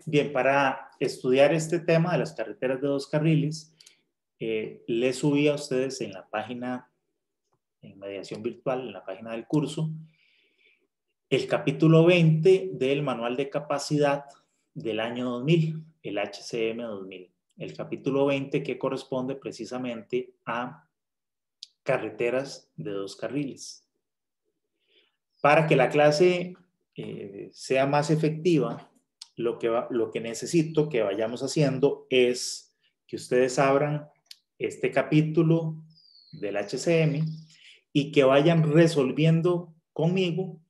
Bien, para estudiar este tema de las carreteras de dos carriles, les subí a ustedes en la página, en mediación virtual, en la página del curso, el capítulo 20 del manual de capacidad del año 2000, el HCM 2000. El capítulo 20 que corresponde precisamente a carreteras de dos carriles. Para que la clase sea más efectiva, lo que necesito que vayamos haciendo es que ustedes abran este capítulo del HCM y que vayan resolviendo conmigo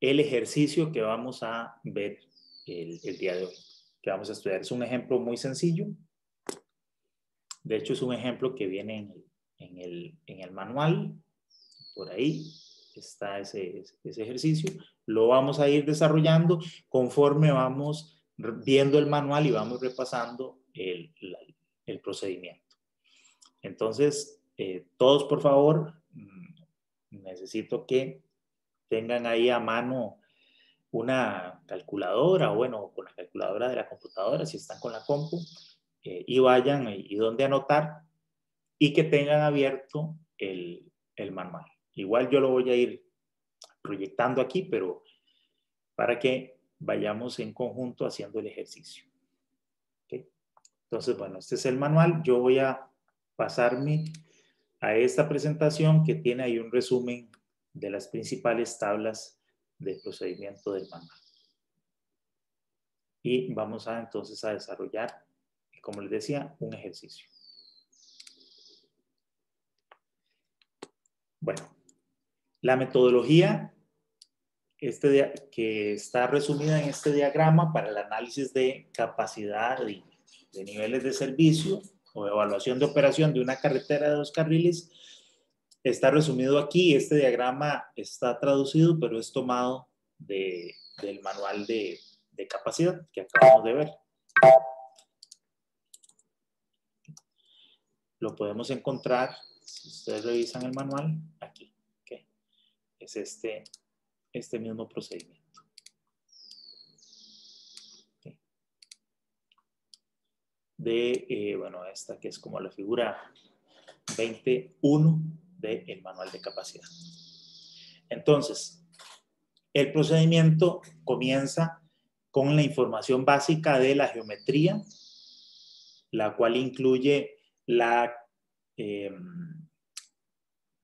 el ejercicio que vamos a ver el día de hoy, que vamos a estudiar. Es un ejemplo muy sencillo. De hecho, es un ejemplo que viene en el manual. Por ahí está ese ejercicio. Lo vamos a ir desarrollando conforme vamos viendo el manual y vamos repasando el procedimiento. Entonces, todos por favor, necesito que tengan ahí a mano una calculadora, o bueno, con la calculadora de la computadora, si están con la compu, y vayan y donde anotar, y que tengan abierto el manual. Igual yo lo voy a ir proyectando aquí, pero para que vayamos en conjunto haciendo el ejercicio. ¿Okay? Entonces, bueno, este es el manual. Yo voy a pasarme a esta presentación que tiene ahí un resumen de las principales tablas de procedimiento del manual. Y vamos a entonces a desarrollar, como les decía, un ejercicio. Bueno, la metodología que está resumida en este diagrama para el análisis de capacidad y de niveles de servicio o evaluación de operación de una carretera de dos carriles, está resumido aquí. Este diagrama está traducido, pero es tomado del manual de capacidad que acabamos de ver. Lo podemos encontrar, si ustedes revisan el manual, aquí. ¿Okay? Es este mismo procedimiento. ¿Okay? Bueno, esta que es como la figura 21 del manual de capacidad. Entonces, el procedimiento comienza con la información básica de la geometría, la cual incluye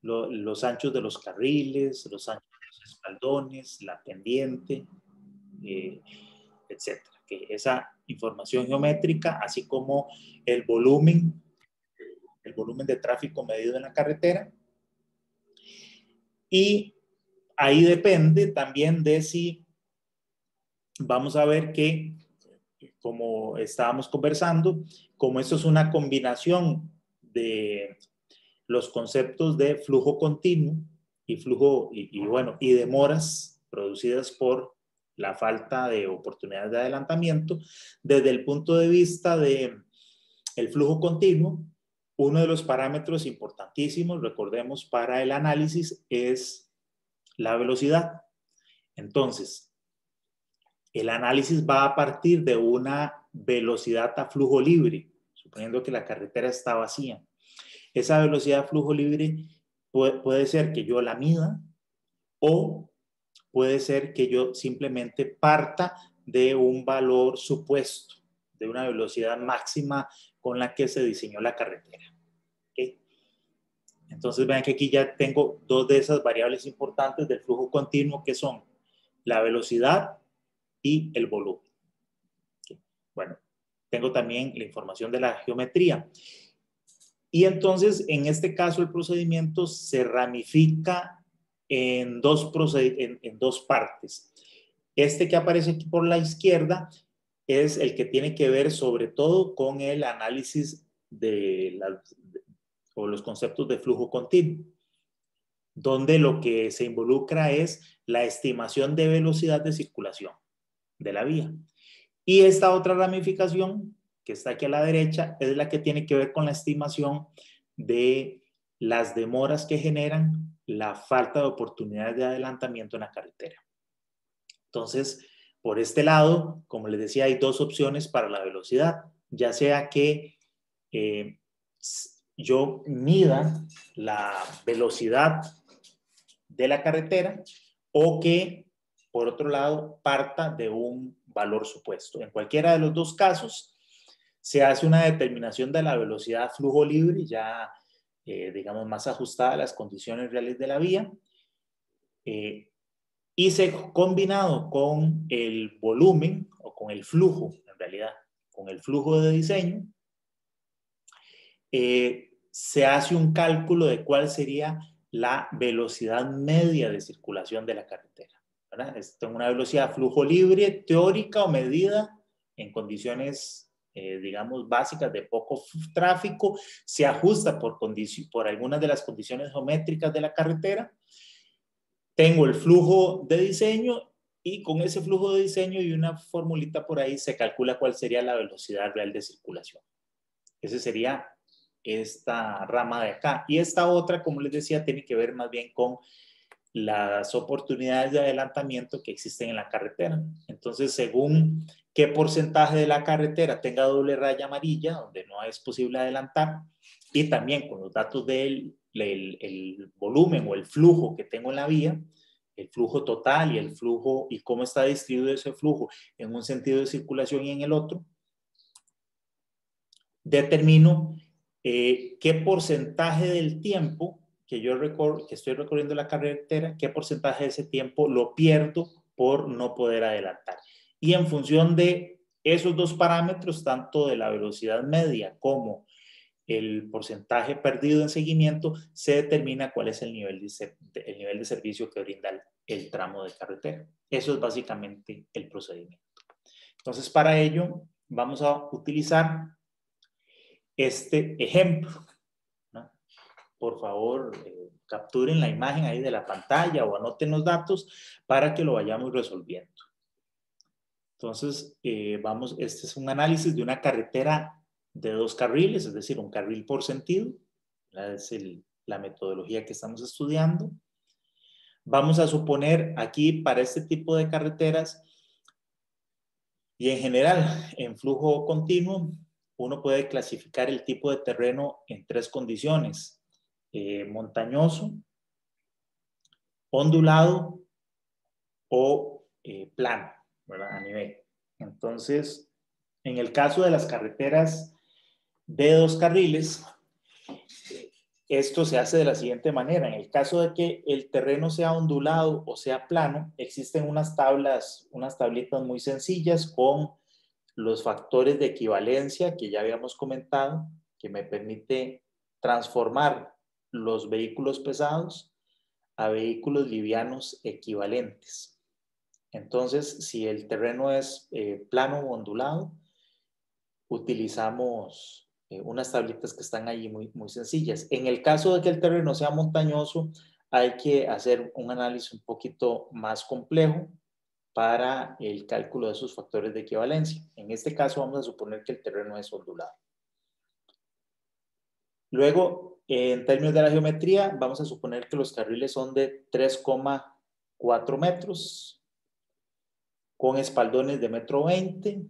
los anchos de los carriles, los anchos de los espaldones, la pendiente, etc. Que esa información geométrica, así como el volumen de tráfico medido en la carretera. Y ahí depende también de si vamos a ver que, como estábamos conversando, como esto es una combinación de los conceptos de flujo continuo y demoras producidas por la falta de oportunidades de adelantamiento, desde el punto de vista del flujo continuo, uno de los parámetros importantísimos, recordemos, para el análisis es la velocidad. Entonces, el análisis va a partir de una velocidad a flujo libre, suponiendo que la carretera está vacía. Esa velocidad a flujo libre puede ser que yo la mida o puede ser que yo simplemente parta de un valor supuesto, de una velocidad máxima con la que se diseñó la carretera. ¿Okay? Entonces vean que aquí ya tengo dos de esas variables importantes del flujo continuo, que son la velocidad y el volumen. ¿Okay? Bueno, tengo también la información de la geometría. Y entonces, en este caso, el procedimiento se ramifica en dos partes. Este que aparece aquí por la izquierda es el que tiene que ver sobre todo con el análisis o los conceptos de flujo continuo, donde lo que se involucra es la estimación de velocidad de circulación de la vía. Y esta otra ramificación, que está aquí a la derecha, es la que tiene que ver con la estimación de las demoras que generan la falta de oportunidades de adelantamiento en la carretera. Entonces, Por este lado, como les decía, hay dos opciones para la velocidad, ya sea que yo mida la velocidad de la carretera o que, por otro lado, parta de un valor supuesto. En cualquiera de los dos casos, se hace una determinación de la velocidad flujo libre, ya, digamos, más ajustada a las condiciones reales de la vía, y se combinado con el volumen o con el flujo, en realidad, con el flujo de diseño, se hace un cálculo de cuál sería la velocidad media de circulación de la carretera, ¿verdad? Esto es una velocidad flujo libre teórica o medida en condiciones, digamos, básicas de poco tráfico, se ajusta por algunas de las condiciones geométricas de la carretera. Tengo el flujo de diseño y con ese flujo de diseño y una formulita por ahí se calcula cuál sería la velocidad real de circulación. Ese sería esta rama de acá. Y esta otra, como les decía, tiene que ver más bien con las oportunidades de adelantamiento que existen en la carretera. Entonces, según qué porcentaje de la carretera tenga doble raya amarilla, donde no es posible adelantar, y también con los datos del el volumen o el flujo que tengo en la vía, el flujo total y el flujo y cómo está distribuido ese flujo en un sentido de circulación y en el otro, determino qué porcentaje del tiempo que estoy recorriendo la carretera, qué porcentaje de ese tiempo lo pierdo por no poder adelantar. Y en función de esos dos parámetros, tanto de la velocidad media como el porcentaje perdido en seguimiento, se determina cuál es el nivel de servicio que brinda el tramo de carretera. Eso es básicamente el procedimiento. Entonces, para ello, vamos a utilizar este ejemplo, ¿no? Por favor, capturen la imagen ahí de la pantalla o anoten los datos para que lo vayamos resolviendo. Entonces, este es un análisis de una carretera de 2 carriles, es decir, un carril por sentido. Es la metodología que estamos estudiando. Vamos a suponer aquí para este tipo de carreteras y en general en flujo continuo, uno puede clasificar el tipo de terreno en 3 condiciones: montañoso, ondulado o plano, ¿verdad? A nivel. Entonces, en el caso de las carreteras de 2 carriles, esto se hace de la siguiente manera. En el caso de que el terreno sea ondulado o sea plano, existen unas tablitas muy sencillas con los factores de equivalencia que ya habíamos comentado, que me permite transformar los vehículos pesados a vehículos livianos equivalentes. Entonces, si el terreno es plano o ondulado, utilizamos unas tablitas que están allí muy, muy sencillas. En el caso de que el terreno sea montañoso, hay que hacer un análisis un poquito más complejo para el cálculo de esos factores de equivalencia. En este caso vamos a suponer que el terreno es ondulado. Luego, en términos de la geometría, vamos a suponer que los carriles son de 3,4 metros, con espaldones de 1,20 m,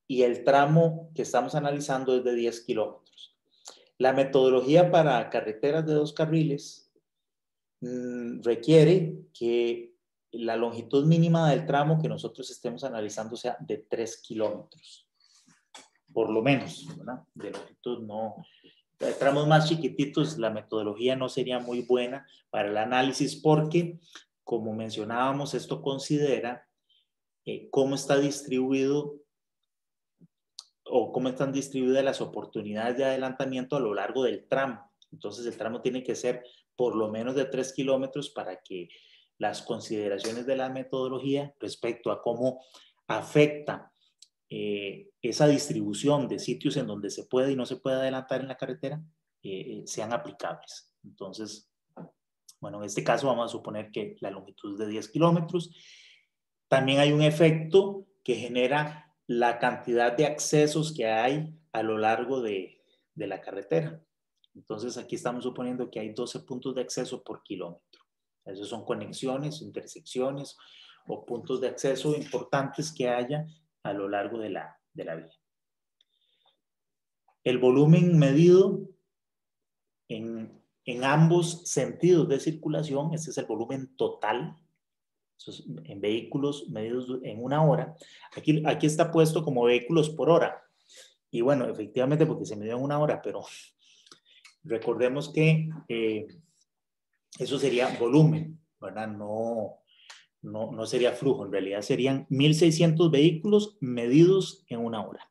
y el tramo que estamos analizando es de 10 kilómetros. La metodología para carreteras de 2 carriles requiere que la longitud mínima del tramo que nosotros estemos analizando sea de 3 kilómetros, por lo menos, ¿verdad? De longitud no. De tramos más chiquititos, la metodología no sería muy buena para el análisis porque, como mencionábamos, esto considera cómo está distribuido o cómo están distribuidas las oportunidades de adelantamiento a lo largo del tramo. Entonces, el tramo tiene que ser por lo menos de 3 kilómetros para que las consideraciones de la metodología respecto a cómo afecta esa distribución de sitios en donde se puede y no se puede adelantar en la carretera sean aplicables. Entonces, bueno, en este caso vamos a suponer que la longitud es de 10 kilómetros. También hay un efecto que genera la cantidad de accesos que hay a lo largo de la carretera. Entonces, aquí estamos suponiendo que hay 12 puntos de acceso por kilómetro. Esos son conexiones, intersecciones o puntos de acceso importantes que haya a lo largo de la vía. El volumen medido en ambos sentidos de circulación, este es el volumen total, en vehículos medidos en una hora. Aquí está puesto como vehículos por hora. Y bueno, efectivamente porque se midió en una hora, pero recordemos que eso sería volumen, ¿verdad? No sería flujo, en realidad serían 1.600 vehículos medidos en una hora.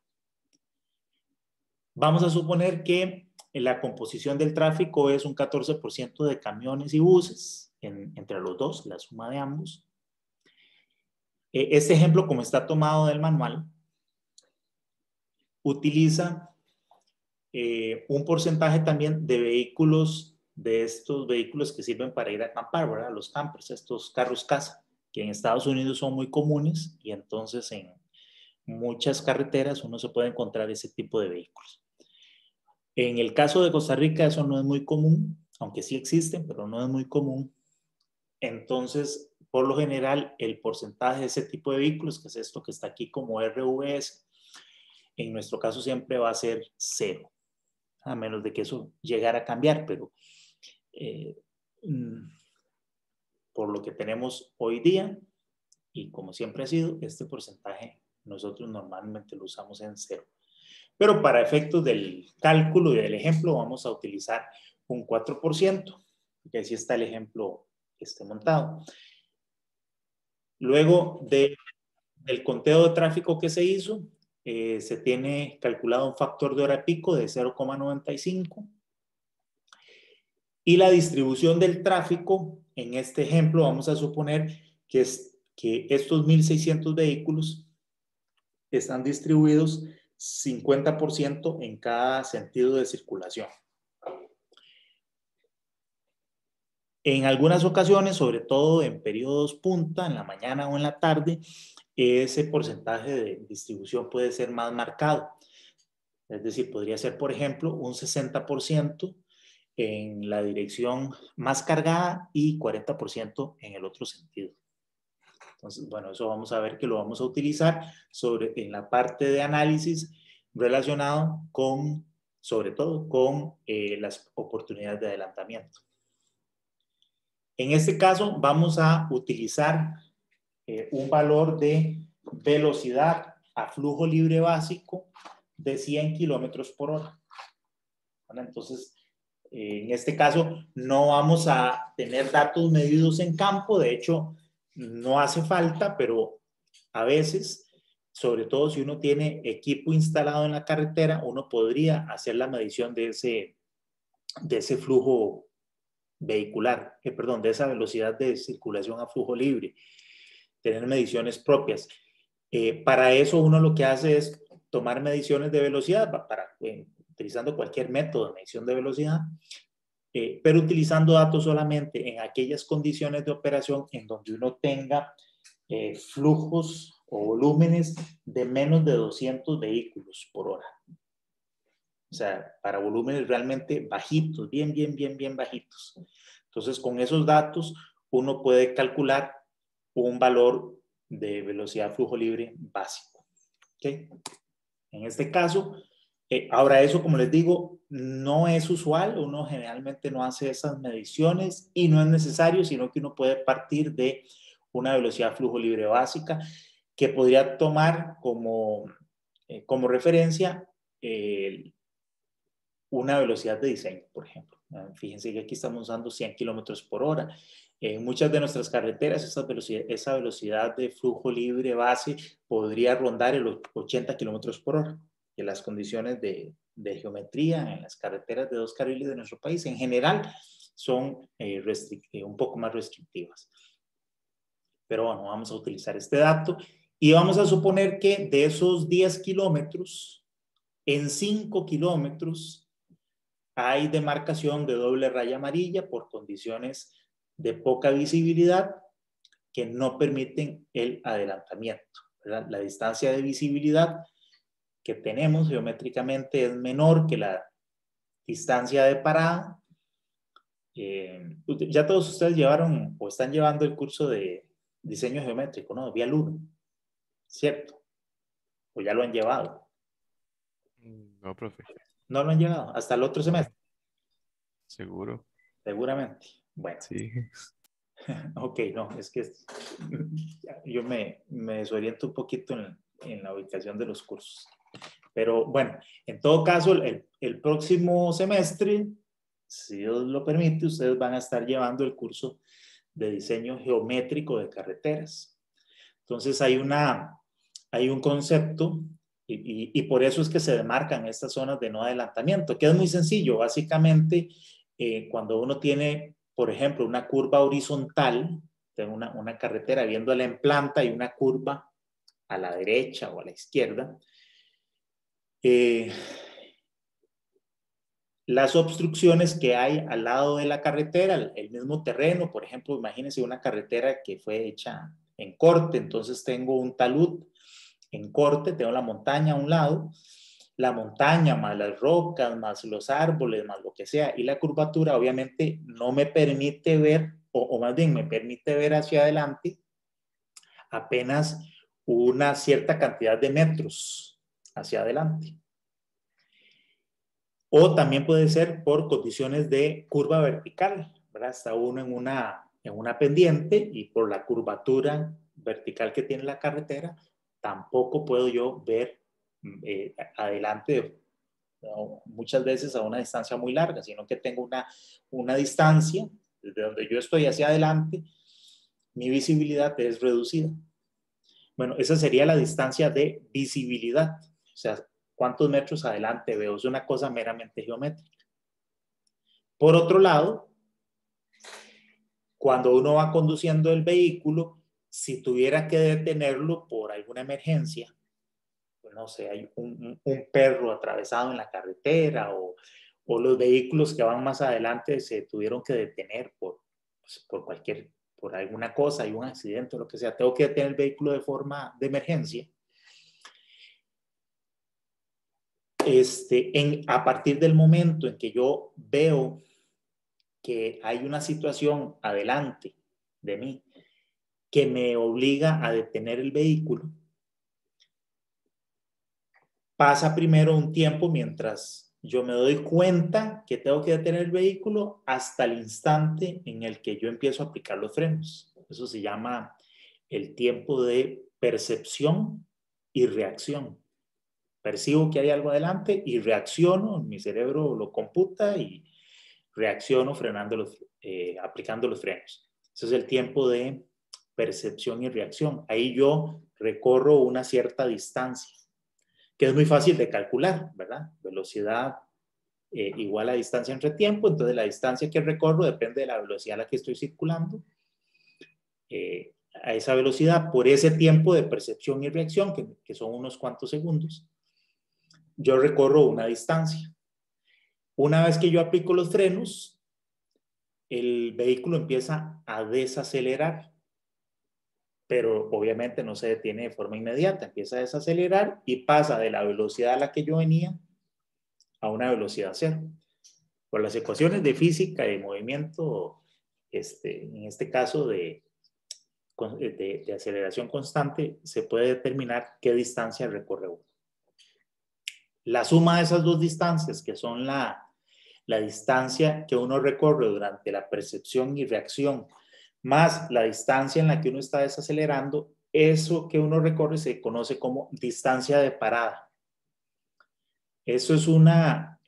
Vamos a suponer que la composición del tráfico es un 14% de camiones y buses, entre los dos, la suma de ambos. Este ejemplo, como está tomado del manual, utiliza un porcentaje también de vehículos, de estos vehículos que sirven para ir a acampar, ¿verdad? Los campers, estos carros casa, que en Estados Unidos son muy comunes y entonces en muchas carreteras uno se puede encontrar ese tipo de vehículos. En el caso de Costa Rica eso no es muy común, aunque sí existen, pero no es muy común. Entonces, por lo general, el porcentaje de ese tipo de vehículos, que es esto que está aquí como RVS, en nuestro caso siempre va a ser 0, a menos de que eso llegara a cambiar, pero por lo que tenemos hoy día, y como siempre ha sido, este porcentaje nosotros normalmente lo usamos en 0. Pero para efectos del cálculo y del ejemplo vamos a utilizar un 4%, porque así está el ejemplo que esté montado. Luego del conteo de tráfico que se hizo, se tiene calculado un factor de hora pico de 0,95. Y la distribución del tráfico, en este ejemplo, vamos a suponer que estos 1.600 vehículos están distribuidos 50% en cada sentido de circulación. En algunas ocasiones, sobre todo en periodos punta, en la mañana o en la tarde, ese porcentaje de distribución puede ser más marcado. Es decir, podría ser, por ejemplo, un 60% en la dirección más cargada y 40% en el otro sentido. Entonces, bueno, eso vamos a ver que lo vamos a utilizar en la parte de análisis relacionado con, sobre todo, con las oportunidades de adelantamiento. En este caso, vamos a utilizar un valor de velocidad a flujo libre básico de 100 kilómetros por hora. ¿Vale? Entonces, en este caso, no vamos a tener datos medidos en campo. De hecho, no hace falta, pero a veces, sobre todo si uno tiene equipo instalado en la carretera, uno podría hacer la medición de ese flujo vehicular, de esa velocidad de circulación a flujo libre, tener mediciones propias. Para eso uno lo que hace es tomar mediciones de velocidad, utilizando cualquier método de medición de velocidad, pero utilizando datos solamente en aquellas condiciones de operación en donde uno tenga flujos o volúmenes de menos de 200 vehículos por hora. O sea, para volúmenes realmente bajitos, bien bajitos. Entonces, con esos datos, uno puede calcular un valor de velocidad flujo libre básico. ¿Okay? En este caso, ahora eso, como les digo, no es usual. Uno generalmente no hace esas mediciones y no es necesario, sino que uno puede partir de una velocidad flujo libre básica que podría tomar como referencia una velocidad de diseño, por ejemplo. Fíjense que aquí estamos usando 100 kilómetros por hora. En muchas de nuestras carreteras esa velocidad de flujo libre base podría rondar el 80 kilómetros por hora. Que las condiciones de geometría en las carreteras de 2 carriles de nuestro país en general son un poco más restrictivas. Pero bueno, vamos a utilizar este dato y vamos a suponer que de esos 10 kilómetros, en 5 kilómetros hay demarcación de doble raya amarilla por condiciones de poca visibilidad que no permiten el adelantamiento, ¿verdad? La distancia de visibilidad que tenemos geométricamente es menor que la distancia de parada. Ya todos ustedes llevaron o están llevando el curso de diseño geométrico, ¿no? Vial 1, ¿cierto? ¿O ya lo han llevado? No, profe. No lo han llevado, hasta el otro No, semestre, seguro. seguramente. Bueno, Sí. ok, no, es que yo me desoriento un poquito en la ubicación de los cursos. Pero bueno, en todo caso, el próximo semestre, si Dios lo permite, ustedes van a estar llevando el curso de diseño geométrico de carreteras. Entonces hay un concepto y por eso es que se demarcan estas zonas de no adelantamiento, que es muy sencillo. Básicamente, cuando uno tiene, por ejemplo, una curva horizontal, tengo una carretera viéndola en planta y una curva a la derecha o a la izquierda, las obstrucciones que hay al lado de la carretera, el mismo terreno, por ejemplo, imagínense una carretera que fue hecha en corte, entonces tengo un talud en corte, tengo la montaña a un lado, la montaña más las rocas, más los árboles, más lo que sea, y la curvatura obviamente no me permite ver, o más bien me permite ver hacia adelante apenas una cierta cantidad de metros hacia adelante. O también puede ser por condiciones de curva vertical, ¿verdad? Está uno en una pendiente y por la curvatura vertical que tiene la carretera, tampoco puedo yo ver adelante, ¿no? Muchas veces a una distancia muy larga, sino que tengo una distancia desde donde yo estoy hacia adelante, mi visibilidad es reducida. Bueno, esa sería la distancia de visibilidad, o sea, cuántos metros adelante veo, es una cosa meramente geométrica. Por otro lado, cuando uno va conduciendo el vehículo, si tuviera que detenerlo por alguna emergencia, pues no sé, hay un perro atravesado en la carretera o los vehículos que van más adelante se tuvieron que detener pues, por alguna cosa, hay un accidente o lo que sea, tengo que detener el vehículo de forma de emergencia. A partir del momento en que yo veo que hay una situación adelante de mí que me obliga a detener el vehículo, pasa primero un tiempo mientras yo me doy cuenta que tengo que detener el vehículo hasta el instante en el que yo empiezo a aplicar los frenos. Eso se llama el tiempo de percepción y reacción. Percibo que hay algo adelante y reacciono, mi cerebro lo computa y reacciono aplicando los frenos. Ese es el tiempo de percepción y reacción. Ahí yo recorro una cierta distancia, que es muy fácil de calcular, ¿verdad? Velocidad igual a distancia entre tiempo, entonces la distancia que recorro depende de la velocidad a la que estoy circulando. A esa velocidad, por ese tiempo de percepción y reacción, que son unos cuantos segundos, yo recorro una distancia. Una vez que yo aplico los frenos, el vehículo empieza a desacelerar, pero obviamente no se detiene de forma inmediata, empieza a desacelerar y pasa de la velocidad a la que yo venía a una velocidad cero. Por las ecuaciones de física y de movimiento, en este caso de aceleración constante, se puede determinar qué distancia recorre uno. La suma de esas dos distancias, que son la distancia que uno recorre durante la percepción y reacción, más la distancia en la que uno está desacelerando, eso que uno recorre se conoce como distancia de parada. Eso es una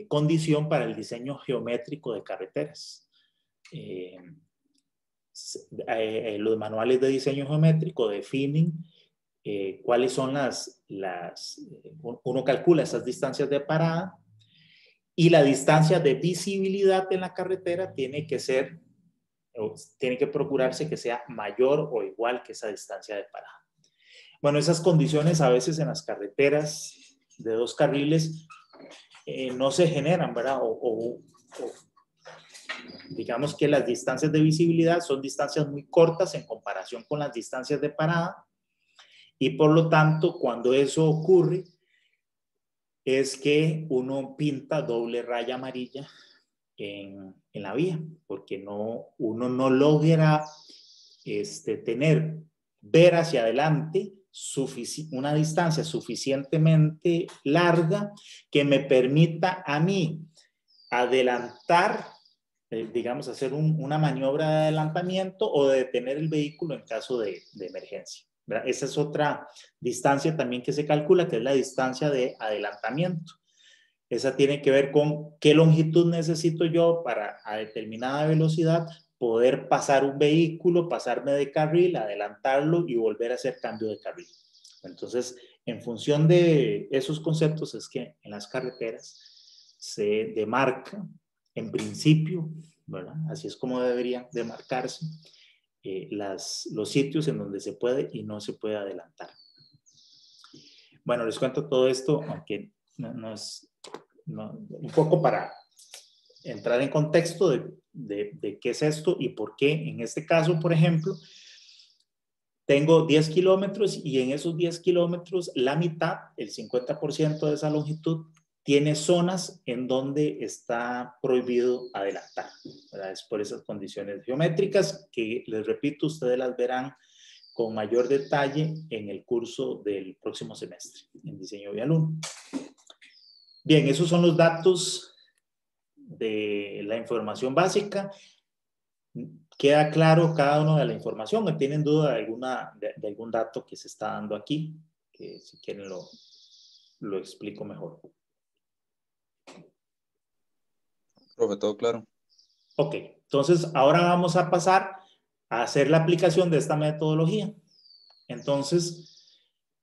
condición para el diseño geométrico de carreteras. Los manuales de diseño geométrico definen cuáles son uno calcula esas distancias de parada y la distancia de visibilidad en la carretera tiene que procurarse que sea mayor o igual que esa distancia de parada. Bueno, esas condiciones a veces en las carreteras de dos carriles no se generan, ¿verdad? O digamos que las distancias de visibilidad son distancias muy cortas en comparación con las distancias de parada y por lo tanto cuando eso ocurre es que uno pinta doble raya amarilla en la vía porque uno no logra ver hacia adelante una distancia suficientemente larga que me permita a mí adelantar, digamos, hacer una maniobra de adelantamiento o de detener el vehículo en caso de emergencia, ¿verdad? Esa es otra distancia también que se calcula, que es la distancia de adelantamiento. Esa tiene que ver con qué longitud necesito yo para a determinada velocidad poder pasar un vehículo, pasarme de carril, adelantarlo y volver a hacer cambio de carril. Entonces, en función de esos conceptos es que en las carreteras se demarca, en principio, ¿verdad? Así es como deberían demarcarse los sitios en donde se puede y no se puede adelantar. Bueno, les cuento todo esto, aunque un poco para entrar en contexto de qué es esto y por qué en este caso, por ejemplo, tengo 10 kilómetros y en esos 10 kilómetros la mitad, el 50% de esa longitud, tiene zonas en donde está prohibido adelantar, ¿verdad? Es por esas condiciones geométricas que, les repito, ustedes las verán con mayor detalle en el curso del próximo semestre, en Diseño Vial 1. Bien, esos son los datos de la información básica. ¿Queda claro cada una de la información? ¿O tienen duda de algún dato que se está dando aquí? Que si quieren lo explico mejor. Profe, todo claro. Ok, entonces ahora vamos a pasar a hacer la aplicación de esta metodología. Entonces,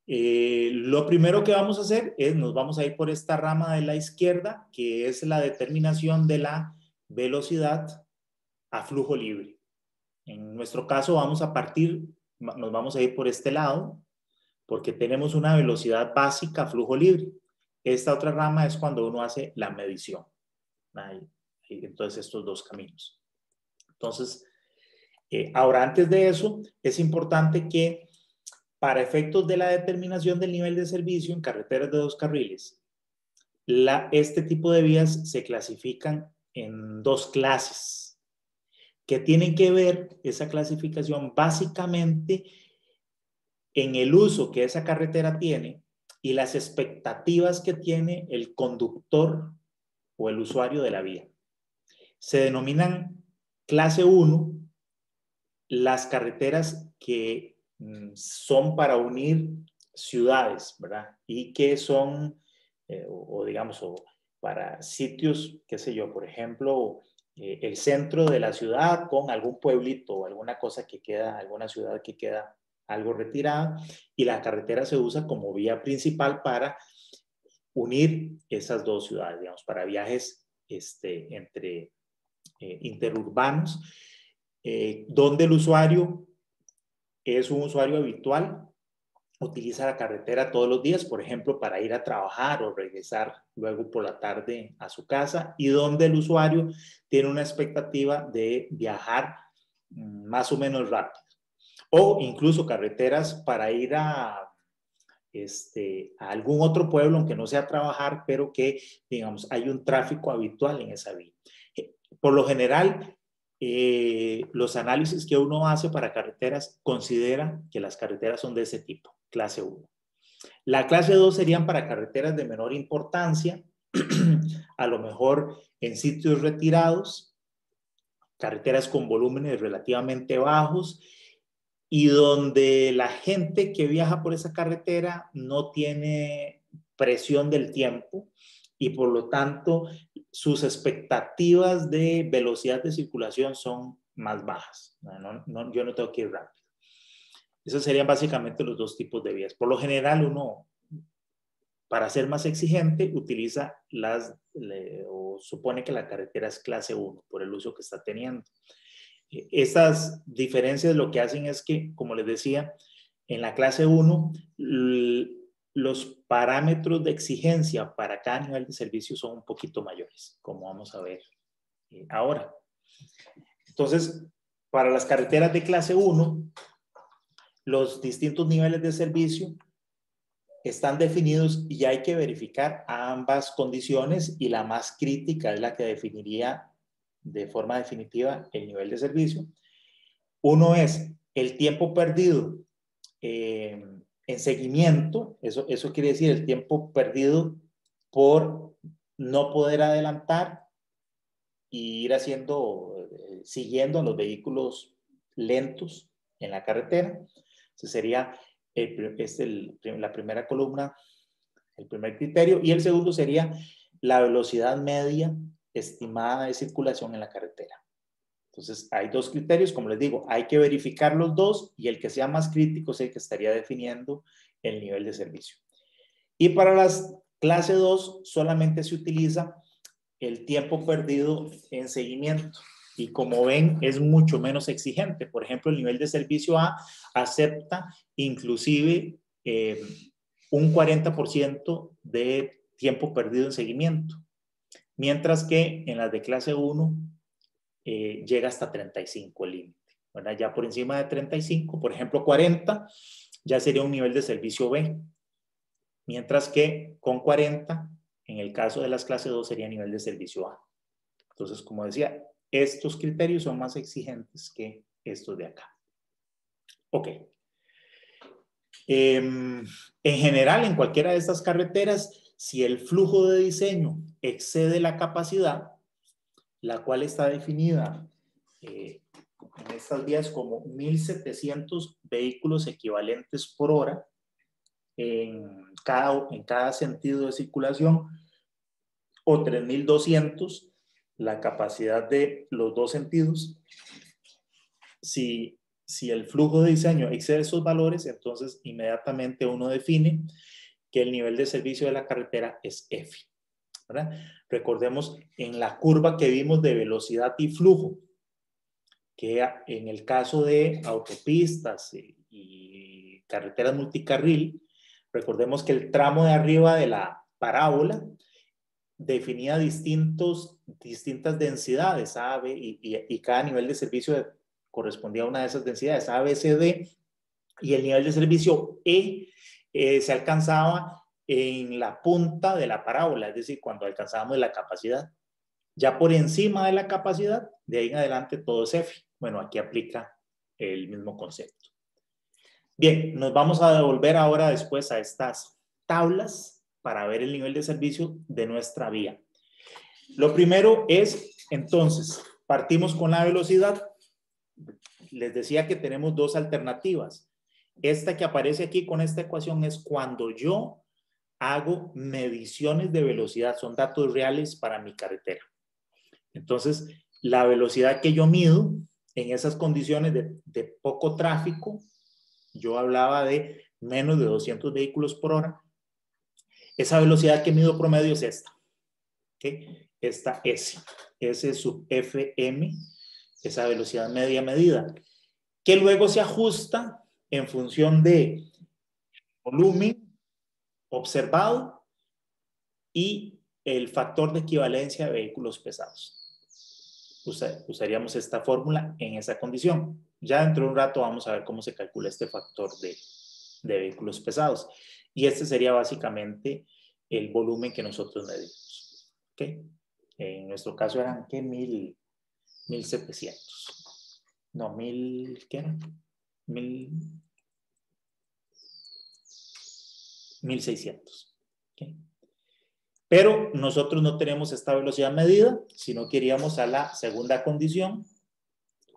lo primero que vamos a hacer es, nos vamos a ir por esta rama de la izquierda, que es la determinación de la velocidad a flujo libre. En nuestro caso nos vamos a ir por este lado, porque tenemos una velocidad básica a flujo libre. Esta otra rama es cuando uno hace la medición. Entonces, estos dos caminos. Entonces, ahora, antes de eso, es importante que para efectos de la determinación del nivel de servicio en carreteras de 2 carriles, este tipo de vías se clasifican en 2 clases, que tienen que ver esa clasificación básicamente en el uso que esa carretera tiene y las expectativas que tiene el conductor o el usuario de la vía. Se denominan clase 1 las carreteras que son para unir ciudades, ¿verdad? Y que son, digamos, para sitios, qué sé yo, por ejemplo, el centro de la ciudad con algún pueblito o alguna cosa que queda, alguna ciudad que queda algo retirada, y la carretera se usa como vía principal para unir esas dos ciudades, digamos, para viajes entre interurbanos, donde el usuario es un usuario habitual, utiliza la carretera todos los días, por ejemplo, para ir a trabajar o regresar luego por la tarde a su casa, y donde el usuario tiene una expectativa de viajar más o menos rápido. O incluso carreteras para ir a algún otro pueblo, aunque no sea trabajar, pero que, digamos, hay un tráfico habitual en esa vía. Por lo general, los análisis que uno hace para carreteras considera que las carreteras son de ese tipo, clase 1. La clase 2 serían para carreteras de menor importancia, a lo mejor en sitios retirados, carreteras con volúmenes relativamente bajos y donde la gente que viaja por esa carretera no tiene presión del tiempo y por lo tanto sus expectativas de velocidad de circulación son más bajas. Yo no tengo que ir rápido. Esos serían básicamente los dos tipos de vías. Por lo general uno, para ser más exigente, utiliza o supone que la carretera es clase 1 por el uso que está teniendo. Estas diferencias lo que hacen es que, como les decía, en la clase 1, los parámetros de exigencia para cada nivel de servicio son un poquito mayores, como vamos a ver ahora. Entonces, para las carreteras de clase 1, los distintos niveles de servicio están definidos y hay que verificar ambas condiciones, y la más crítica es la que definiría de forma definitiva el nivel de servicio. Uno es el tiempo perdido en seguimiento, eso quiere decir el tiempo perdido por no poder adelantar y ir siguiendo a los vehículos lentos en la carretera. Ese sería la primera columna, el primer criterio. Y el segundo sería la velocidad media estimada de circulación en la carretera. Entonces, hay dos criterios, como les digo, hay que verificar los dos y el que sea más crítico es el que estaría definiendo el nivel de servicio. Y para las clase 2 solamente se utiliza el tiempo perdido en seguimiento. Y como ven, es mucho menos exigente. Por ejemplo, el nivel de servicio A acepta inclusive un 40% de tiempo perdido en seguimiento. Mientras que en las de clase 1 llega hasta 35 el límite. ¿Verdad? Ya por encima de 35, por ejemplo 40, ya sería un nivel de servicio B. Mientras que con 40, en el caso de las clases 2, sería nivel de servicio A. Entonces, como decía, estos criterios son más exigentes que estos de acá. Ok. En general, en cualquiera de estas carreteras, si el flujo de diseño excede la capacidad, la cual está definida en estas vías como 1.700 vehículos equivalentes por hora en cada sentido de circulación, o 3.200 la capacidad de los dos sentidos. Si el flujo de diseño excede esos valores, entonces inmediatamente uno define que el nivel de servicio de la carretera es F. ¿Verdad? Recordemos en la curva que vimos de velocidad y flujo, que en el caso de autopistas y carreteras multicarril, recordemos que el tramo de arriba de la parábola definía distintas densidades A, B, y cada nivel de servicio correspondía a una de esas densidades, A, B, C, D, y el nivel de servicio E se alcanzaba en la punta de la parábola, es decir, cuando alcanzábamos la capacidad. Ya por encima de la capacidad, de ahí en adelante todo es F. Bueno, aquí aplica el mismo concepto. Bien, nos vamos a devolver ahora después a estas tablas para ver el nivel de servicio de nuestra vía. Lo primero es, entonces, partimos con la velocidad. Les decía que tenemos dos alternativas. Esta que aparece aquí con esta ecuación es cuando yo hago mediciones de velocidad, son datos reales para mi carretera. Entonces, la velocidad que yo mido en esas condiciones de poco tráfico, yo hablaba de menos de 200 vehículos por hora, esa velocidad que mido promedio es esta. ¿Okay? Esta S sub FM, esa velocidad media medida, que luego se ajusta en función de volumen observado y el factor de equivalencia de vehículos pesados. Usaríamos esta fórmula en esa condición. Ya dentro de un rato vamos a ver cómo se calcula este factor de vehículos pesados. Y este sería básicamente el volumen que nosotros medimos. ¿Okay? En nuestro caso eran, ¿qué? 1.700. No, 1.000, ¿qué era? 1.600. ¿Okay? Pero nosotros no tenemos esta velocidad medida, sino que iríamos a la segunda condición,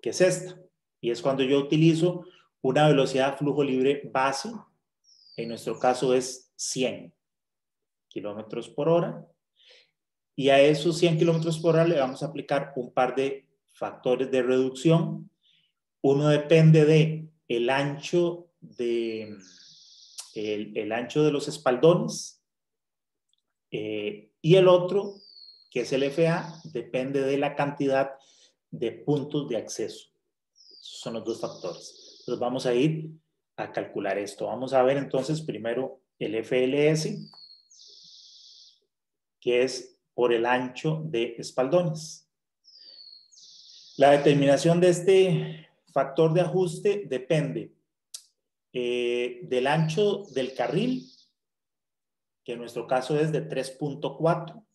que es esta. Y es cuando yo utilizo una velocidad flujo libre base. En nuestro caso es 100 kilómetros por hora. Y a esos 100 kilómetros por hora le vamos a aplicar un par de factores de reducción. Uno depende de el ancho de los espaldones. Y el otro, que es el FA, depende de la cantidad de puntos de acceso. Esos son los dos factores. Entonces vamos a ir a calcular esto. Vamos a ver entonces primero el FLS, que es por el ancho de espaldones. La determinación de este factor de ajuste depende del ancho del carril, que en nuestro caso es de 3.4.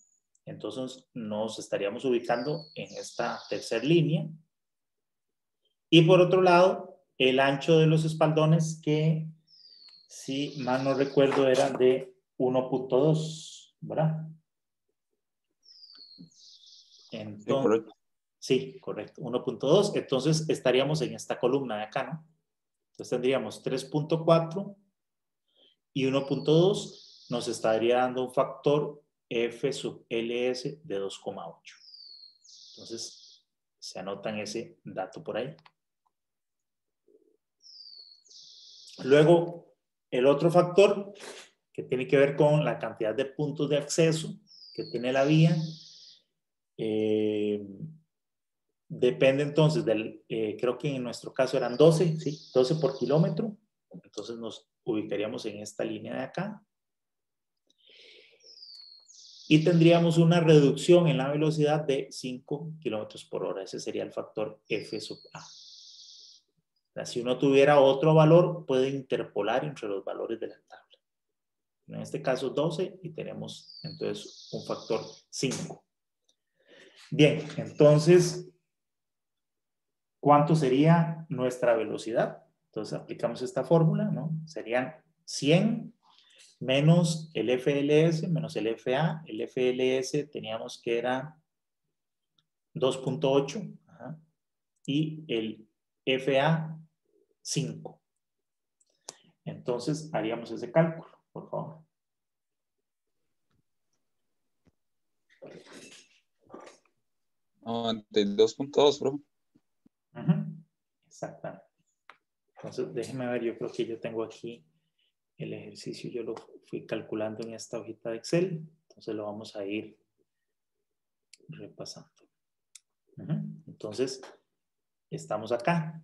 Entonces nos estaríamos ubicando en esta tercera línea. Y por otro lado, el ancho de los espaldones, que si mal no recuerdo era de 1.2, ¿verdad? Entonces, correcto. sí, correcto, 1.2. Entonces estaríamos en esta columna de acá, ¿no? Entonces tendríamos 3.4 y 1.2 nos estaría dando un factor F sub LS de 2,8. Entonces, se anotan ese dato por ahí. Luego, el otro factor que tiene que ver con la cantidad de puntos de acceso que tiene la vía, depende entonces del, creo que en nuestro caso eran 12, ¿sí? 12 por kilómetro. Entonces nos ubicaríamos en esta línea de acá. Y tendríamos una reducción en la velocidad de 5 kilómetros por hora. Ese sería el factor F sub A. Si uno tuviera otro valor, puede interpolar entre los valores de la tabla. En este caso 12 y tenemos entonces un factor 5. Bien, entonces, ¿cuánto sería nuestra velocidad? Entonces aplicamos esta fórmula, ¿no? Serían 100 menos el FLS menos el FA. El FLS teníamos que era 2.8 y el FA 5. Entonces haríamos ese cálculo, por favor. No, 92.2, bro. Exactamente. Entonces déjenme ver, yo creo que yo tengo aquí el ejercicio, yo lo fui calculando en esta hojita de Excel, entonces lo vamos a ir repasando. Entonces, estamos acá.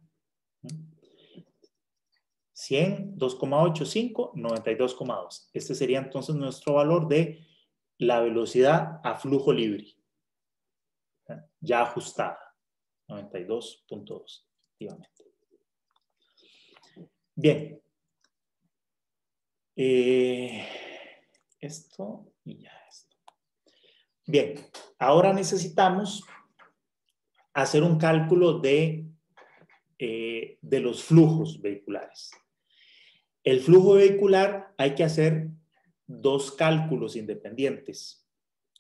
100, 2,85, 92,2. Este sería entonces nuestro valor de la velocidad a flujo libre, ya ajustada, 92.2, efectivamente. Bien. Esto y ya esto. Bien, ahora necesitamos hacer un cálculo de los flujos vehiculares. El flujo vehicular hay que hacer dos cálculos independientes.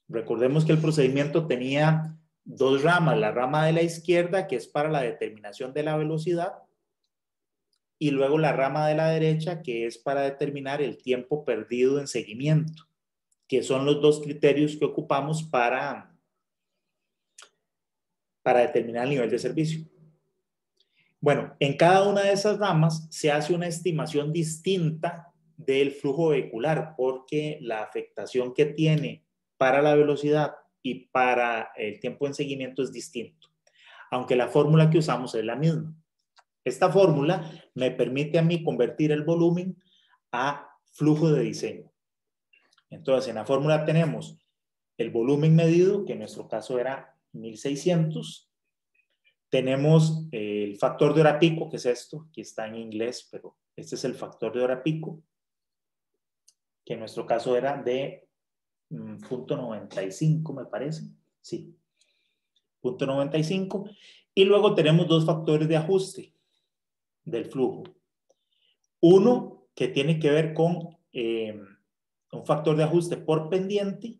Recordemos que el procedimiento tenía dos ramas. La rama de la izquierda, que es para la determinación de la velocidad, y luego la rama de la derecha, que es para determinar el tiempo perdido en seguimiento, que son los dos criterios que ocupamos para determinar el nivel de servicio. Bueno, en cada una de esas ramas se hace una estimación distinta del flujo vehicular, porque la afectación que tiene para la velocidad y para el tiempo en seguimiento es distinto, aunque la fórmula que usamos es la misma. Esta fórmula me permite a mí convertir el volumen a flujo de diseño. Entonces, en la fórmula tenemos el volumen medido, que en nuestro caso era 1600. Tenemos el factor de hora pico, que es esto, aquí está en inglés, pero este es el factor de hora pico, que en nuestro caso era de 0.95, me parece. Sí, 0.95. Y luego tenemos dos factores de ajuste del flujo. Uno que tiene que ver con un factor de ajuste por pendiente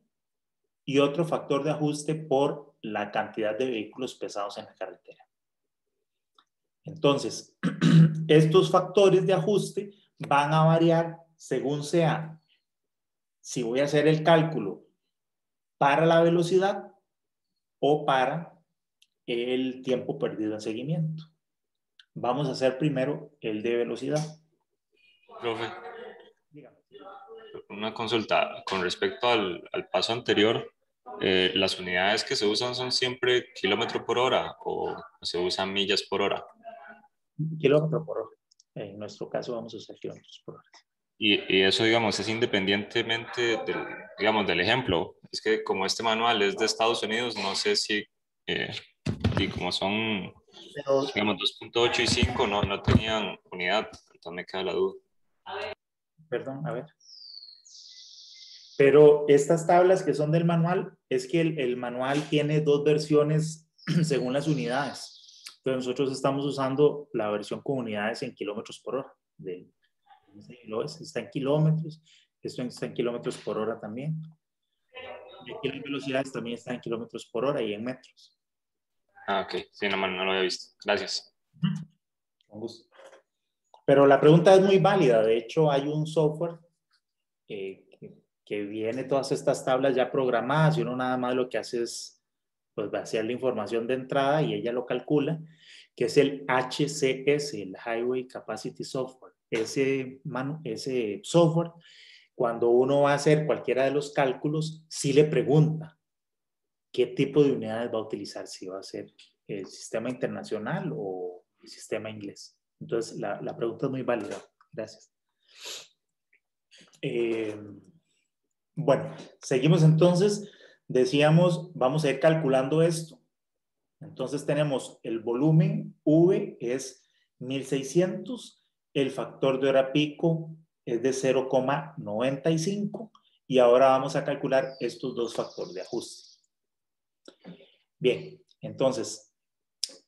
y otro factor de ajuste por la cantidad de vehículos pesados en la carretera. Entonces, estos factores de ajuste van a variar según sea si voy a hacer el cálculo para la velocidad o para el tiempo perdido en seguimiento. Vamos a hacer primero el de velocidad. Profe, Dígame. una consulta con respecto al paso anterior. ¿Las unidades que se usan son siempre kilómetro por hora o se usan millas por hora? Kilómetro por hora. En nuestro caso vamos a usar kilómetros por hora. Y eso, digamos, es independientemente del, digamos, del ejemplo. Es que como este manual es de Estados Unidos, no sé si, y como son, Pero, digamos, 2.8 y 5 no tenían unidad, entonces me queda la duda. perdón, a ver. Pero estas tablas que son del manual, es que el manual tiene dos versiones según las unidades. Entonces nosotros estamos usando la versión con unidades en kilómetros por hora. Está en kilómetros, esto está en kilómetros por hora también. Y aquí las velocidades también están en kilómetros por hora y en metros. Ah, ok. Sí, no lo había visto. Gracias. Con gusto. Pero la pregunta es muy válida. De hecho, hay un software que viene todas estas tablas ya programadas y uno nada más lo que hace es pues vaciar la información de entrada y ella lo calcula, que es el HCS, el Highway Capacity Software. Ese software, cuando uno va a hacer cualquiera de los cálculos, sí le pregunta qué tipo de unidades va a utilizar, si va a ser el sistema internacional o el sistema inglés. Entonces, la pregunta es muy válida. Gracias. Bueno, seguimos entonces. Decíamos, vamos a ir calculando esto. Entonces tenemos el volumen V es 1600, el factor de hora pico es de 0,95 y ahora vamos a calcular estos dos factores de ajuste. Bien, entonces,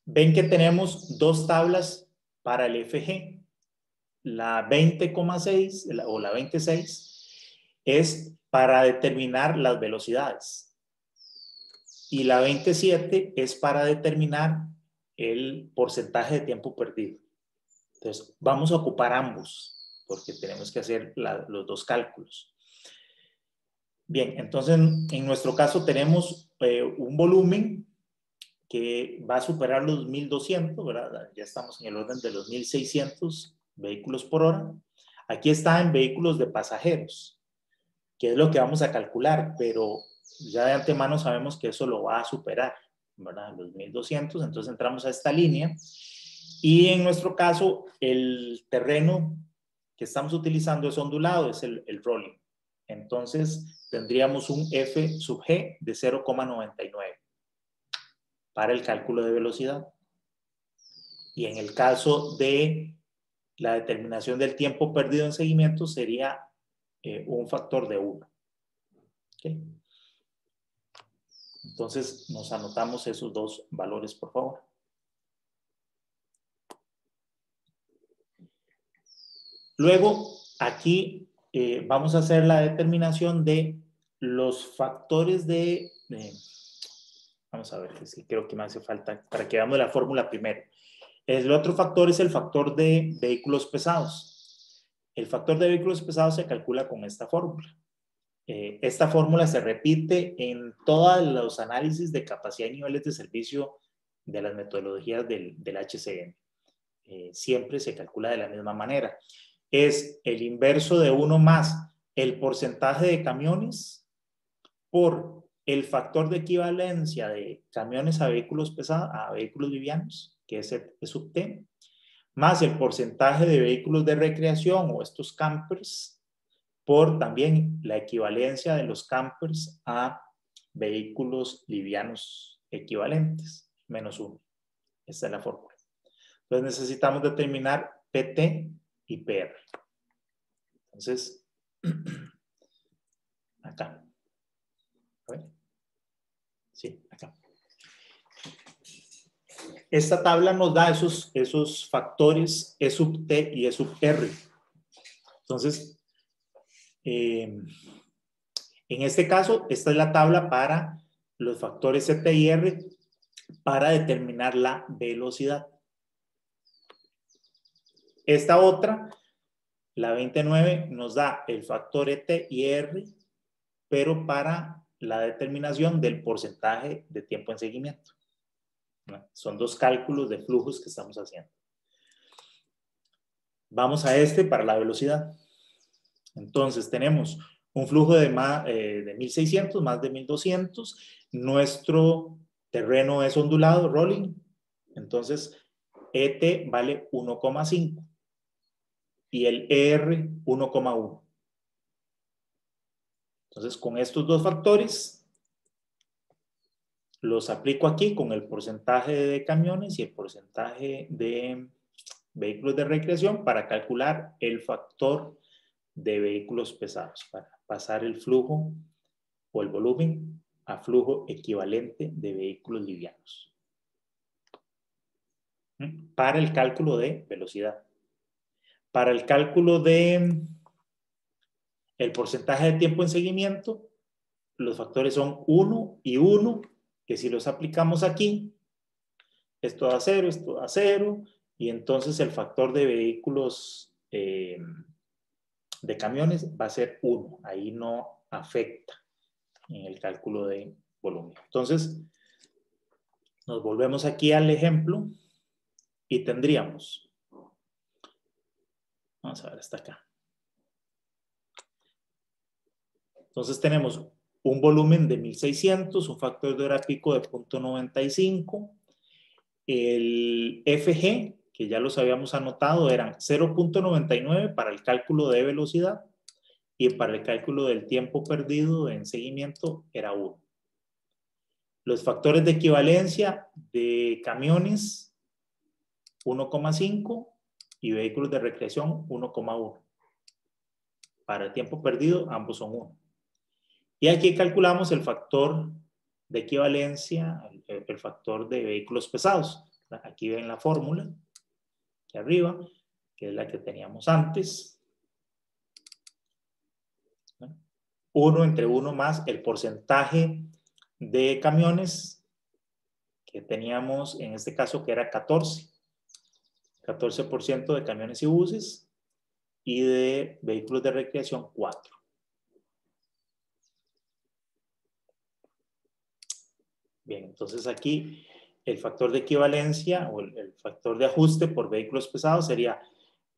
ven que tenemos dos tablas para el FG. La 20,6 o la 26 es para determinar las velocidades. Y la 27 es para determinar el porcentaje de tiempo perdido. Entonces, vamos a ocupar ambos, porque tenemos que hacer los dos cálculos. Bien, entonces, en nuestro caso tenemos un volumen que va a superar los 1200, ¿verdad? Ya estamos en el orden de los 1600 vehículos por hora. Aquí está en vehículos de pasajeros, que es lo que vamos a calcular, pero ya de antemano sabemos que eso lo va a superar, ¿verdad? Los 1200, entonces entramos a esta línea y en nuestro caso el terreno que estamos utilizando es ondulado, es el rolling. Entonces tendríamos un F sub G de 0,99 para el cálculo de velocidad. Y en el caso de la determinación del tiempo perdido en seguimiento sería un factor de 1. ¿Okay? Entonces, nos anotamos esos dos valores, por favor. Luego, aquí vamos a hacer la determinación de los factores vamos a ver, es que creo que me hace falta, para que veamos la fórmula primero. El otro factor es el factor de vehículos pesados. El factor de vehículos pesados se calcula con esta fórmula. Esta fórmula se repite en todos los análisis de capacidad y niveles de servicio de las metodologías del HCM. Siempre se calcula de la misma manera. Es el inverso de 1 más el porcentaje de camiones por el factor de equivalencia de camiones a vehículos pesados, a vehículos livianos, que es el sub T, más el porcentaje de vehículos de recreación o estos campers, por también la equivalencia de los campers a vehículos livianos equivalentes, menos 1. Esta es la fórmula. Entonces necesitamos determinar PT y PR. Entonces, acá. A ver. Sí, acá. Esta tabla nos da esos factores E sub T y E sub R. Entonces, en este caso, esta es la tabla para los factores CT y R para determinar la velocidad. Esta otra, la 29, nos da el factor ET y R, pero para la determinación del porcentaje de tiempo en seguimiento. Son dos cálculos de flujos que estamos haciendo. Vamos a este para la velocidad. Entonces tenemos un flujo de 1600, más de 1200. Nuestro terreno es ondulado, rolling. Entonces, ET vale 1,5 y el ER 1,1. Entonces, con estos dos factores, los aplico aquí con el porcentaje de camiones y el porcentaje de vehículos de recreación para calcular el factor de vehículos pesados, para pasar el flujo o el volumen a flujo equivalente de vehículos livianos. para el cálculo de velocidad. Para el cálculo de el porcentaje de tiempo en seguimiento, los factores son 1 y 1, que si los aplicamos aquí, esto da 0, esto da 0, y entonces el factor de vehículos de camiones va a ser 1. Ahí no afecta en el cálculo de volumen. Entonces, nos volvemos aquí al ejemplo y tendríamos, vamos a ver hasta acá. Entonces tenemos un volumen de 1600, un factor de hora pico de 0.95, el FG, que ya los habíamos anotado, eran 0.99 para el cálculo de velocidad y para el cálculo del tiempo perdido en seguimiento era 1. Los factores de equivalencia de camiones, 1,5 y vehículos de recreación, 1,1. Para el tiempo perdido, ambos son 1. Y aquí calculamos el factor de equivalencia, el factor de vehículos pesados. Aquí ven la fórmula, aquí arriba, que es la que teníamos antes. 1 entre 1 más el porcentaje de camiones que teníamos, en este caso que era 14. 14% de camiones y buses, y de vehículos de recreación 4. Bien, entonces aquí el factor de equivalencia o el factor de ajuste por vehículos pesados sería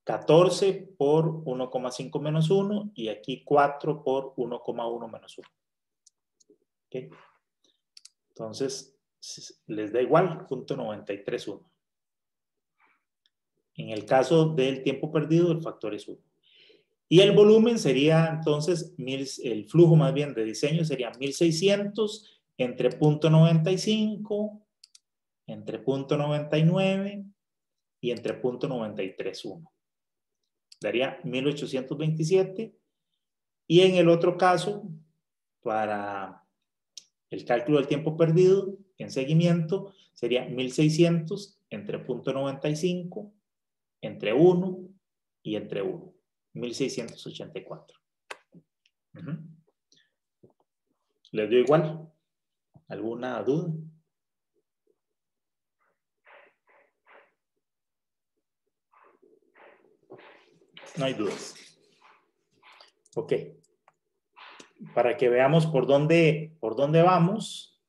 14 por 1,5 menos 1 y aquí 4 por 1,1 menos 1. ¿Okay? Entonces, les da igual, 0.931. En el caso del tiempo perdido, el factor es 1. Y el volumen sería entonces, el flujo más bien de diseño sería 1600 entre 0.95, entre 0.99 y entre 0.931. Daría 1827. Y en el otro caso, para el cálculo del tiempo perdido en seguimiento, sería 1600 entre 0.95, entre 1 y entre 1. 1684. ¿Les dio igual? ¿Alguna duda? No hay dudas. Ok. Para que veamos por dónde vamos,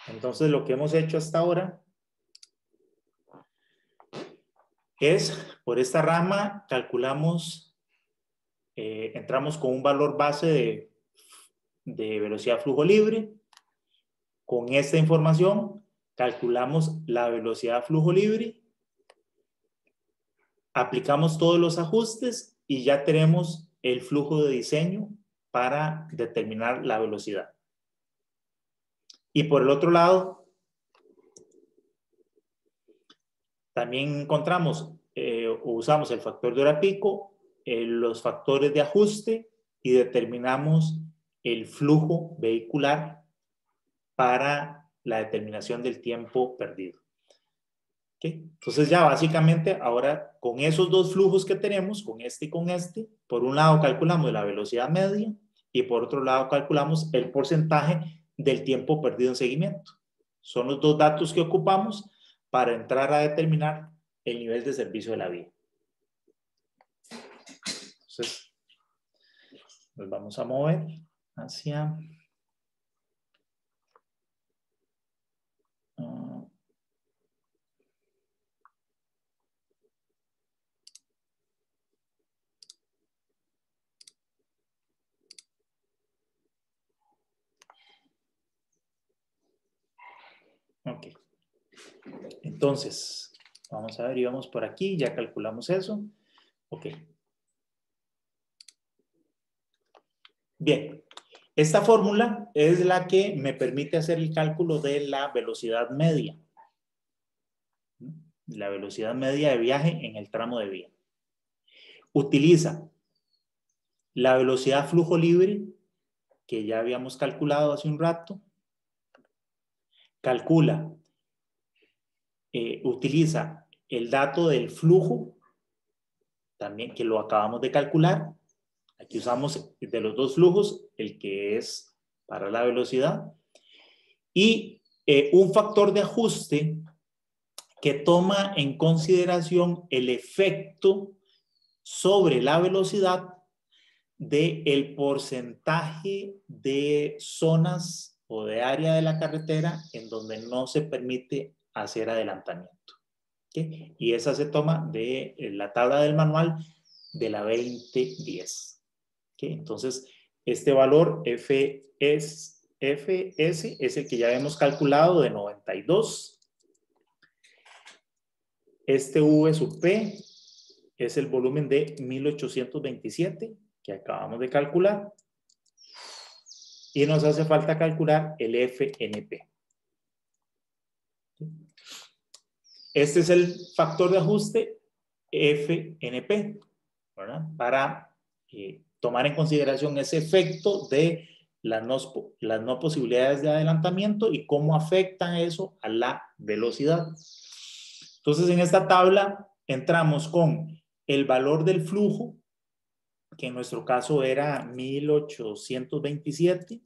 entonces lo que hemos hecho hasta ahora es, por esta rama, calculamos, entramos con un valor base de velocidad flujo libre. Con esta información, calculamos la velocidad flujo libre, aplicamos todos los ajustes y ya tenemos el flujo de diseño para determinar la velocidad. Y por el otro lado, también encontramos o usamos el factor de hora pico, los factores de ajuste y determinamos el flujo vehicular para la determinación del tiempo perdido. ¿Okay? Entonces ya básicamente ahora con esos dos flujos que tenemos, con este y con este, por un lado calculamos la velocidad media y por otro lado calculamos el porcentaje del tiempo perdido en seguimiento. Son los dos datos que ocupamos para entrar a determinar el nivel de servicio de la vía. Entonces, nos vamos a mover hacia... Ok. Entonces, vamos a ver, íbamos por aquí, ya calculamos eso. Ok. Bien. Esta fórmula es la que me permite hacer el cálculo de la velocidad media. La velocidad media de viaje en el tramo de vía. Utiliza la velocidad flujo libre, que ya habíamos calculado hace un rato. Calcula utiliza el dato del flujo, también que lo acabamos de calcular. Aquí usamos de los dos flujos, el que es para la velocidad, y un factor de ajuste que toma en consideración el efecto sobre la velocidad del porcentaje de zonas o de área de la carretera en donde no se permite hacer adelantamiento. ¿Okay? Y esa se toma de la tabla del manual de la 2010. ¿Okay? Entonces, este valor FS es el que ya hemos calculado de 92. Este V sub P es el volumen de 1827 que acabamos de calcular. Y nos hace falta calcular el FNP. Este es el factor de ajuste FNP, ¿verdad? Para tomar en consideración ese efecto de las no posibilidades de adelantamiento y cómo afecta eso a la velocidad. Entonces, en esta tabla entramos con el valor del flujo, que en nuestro caso era 1827.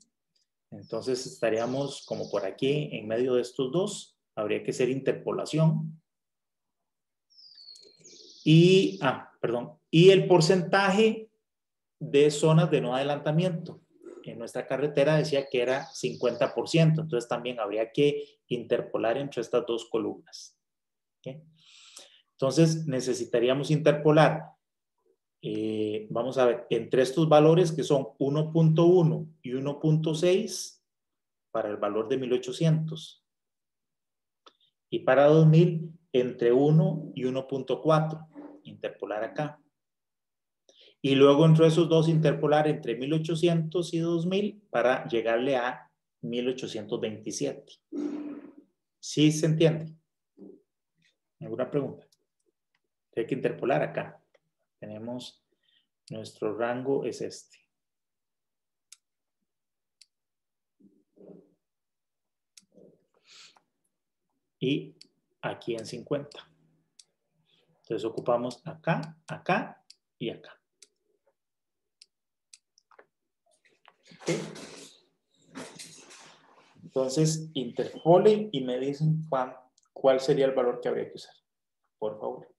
Entonces estaríamos como por aquí en medio de estos dos. Habría que hacer interpolación. Y el porcentaje de zonas de no adelantamiento. En nuestra carretera decía que era 50%. Entonces también habría que interpolar entre estas dos columnas. ¿Okay? Entonces necesitaríamos interpolar. Vamos a ver, entre estos valores que son 1.1 y 1.6 para el valor de 1800 y para 2000 entre 1 y 1.4, interpolar acá, y luego entre esos dos interpolar entre 1800 y 2000 para llegarle a 1827. ¿Sí se entiende? ¿Alguna pregunta? Hay que interpolar acá. Tenemos, nuestro rango es este. Y aquí en 50. Entonces ocupamos acá, acá y acá. ¿Okay? Entonces interpolen y me dicen cuál sería el valor que habría que usar. Por favor.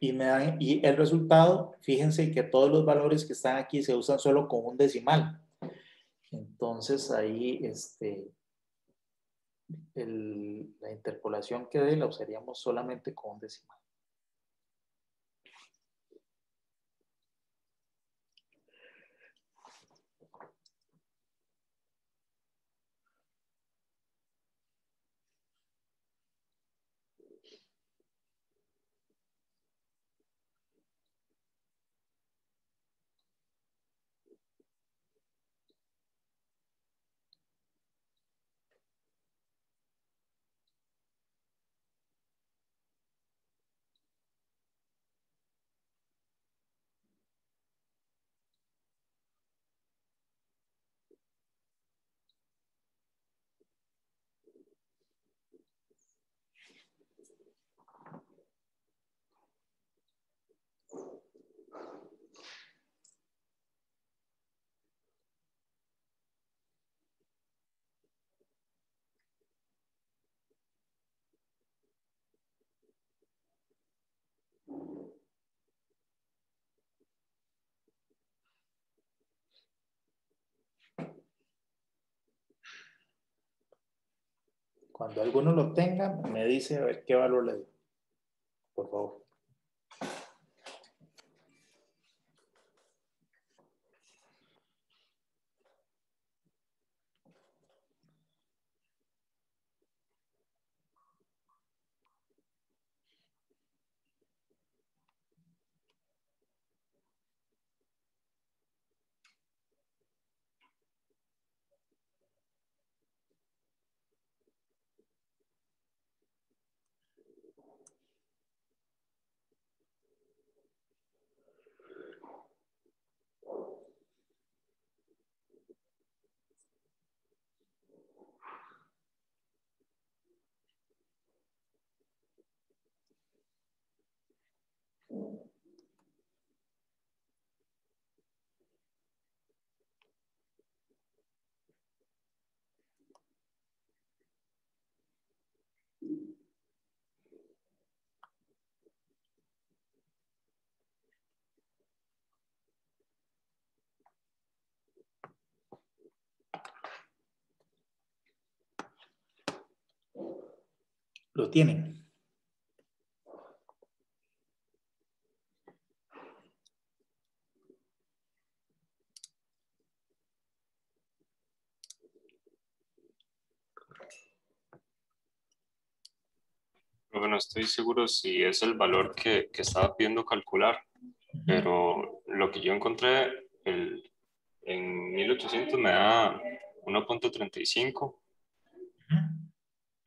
Y el resultado, fíjense que todos los valores que están aquí se usan solo con un decimal. Entonces ahí la interpolación que dé la usaríamos solamente con un decimal. Cuando alguno lo tenga, me dice a ver qué valor le doy. Por favor. Lo tienen. Pero no estoy seguro si es el valor que estaba pidiendo calcular, pero lo que yo encontré en 1800 me da 1.35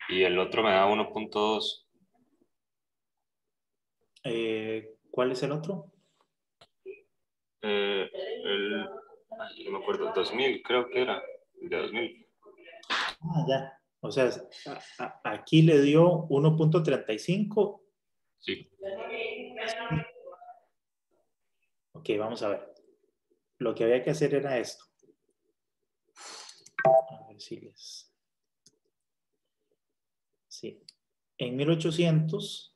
y el otro me da 1.2. ¿Cuál es el otro? No me acuerdo, 2000 creo que era, el de 2000. Ah, ya. O sea, aquí le dio 1.35. Sí, Ok, vamos a ver. Lo que había que hacer era esto. A ver si les... Sí. En 1800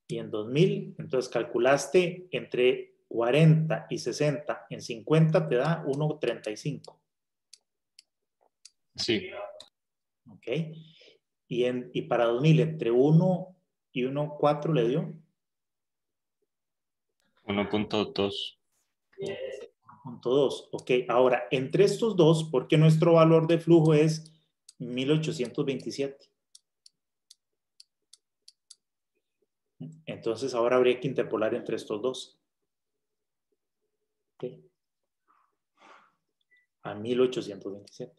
y en 2000, entonces calculaste entre 40 y 60. En 50 te da 1.35. sí, Ok. Y para 2000, entre 1 y 1.4 le dio 1.2. 1.2. Ok, ahora, entre estos dos, porque nuestro valor de flujo es 1827. Entonces ahora habría que interpolar entre estos dos. Ok. A 1827.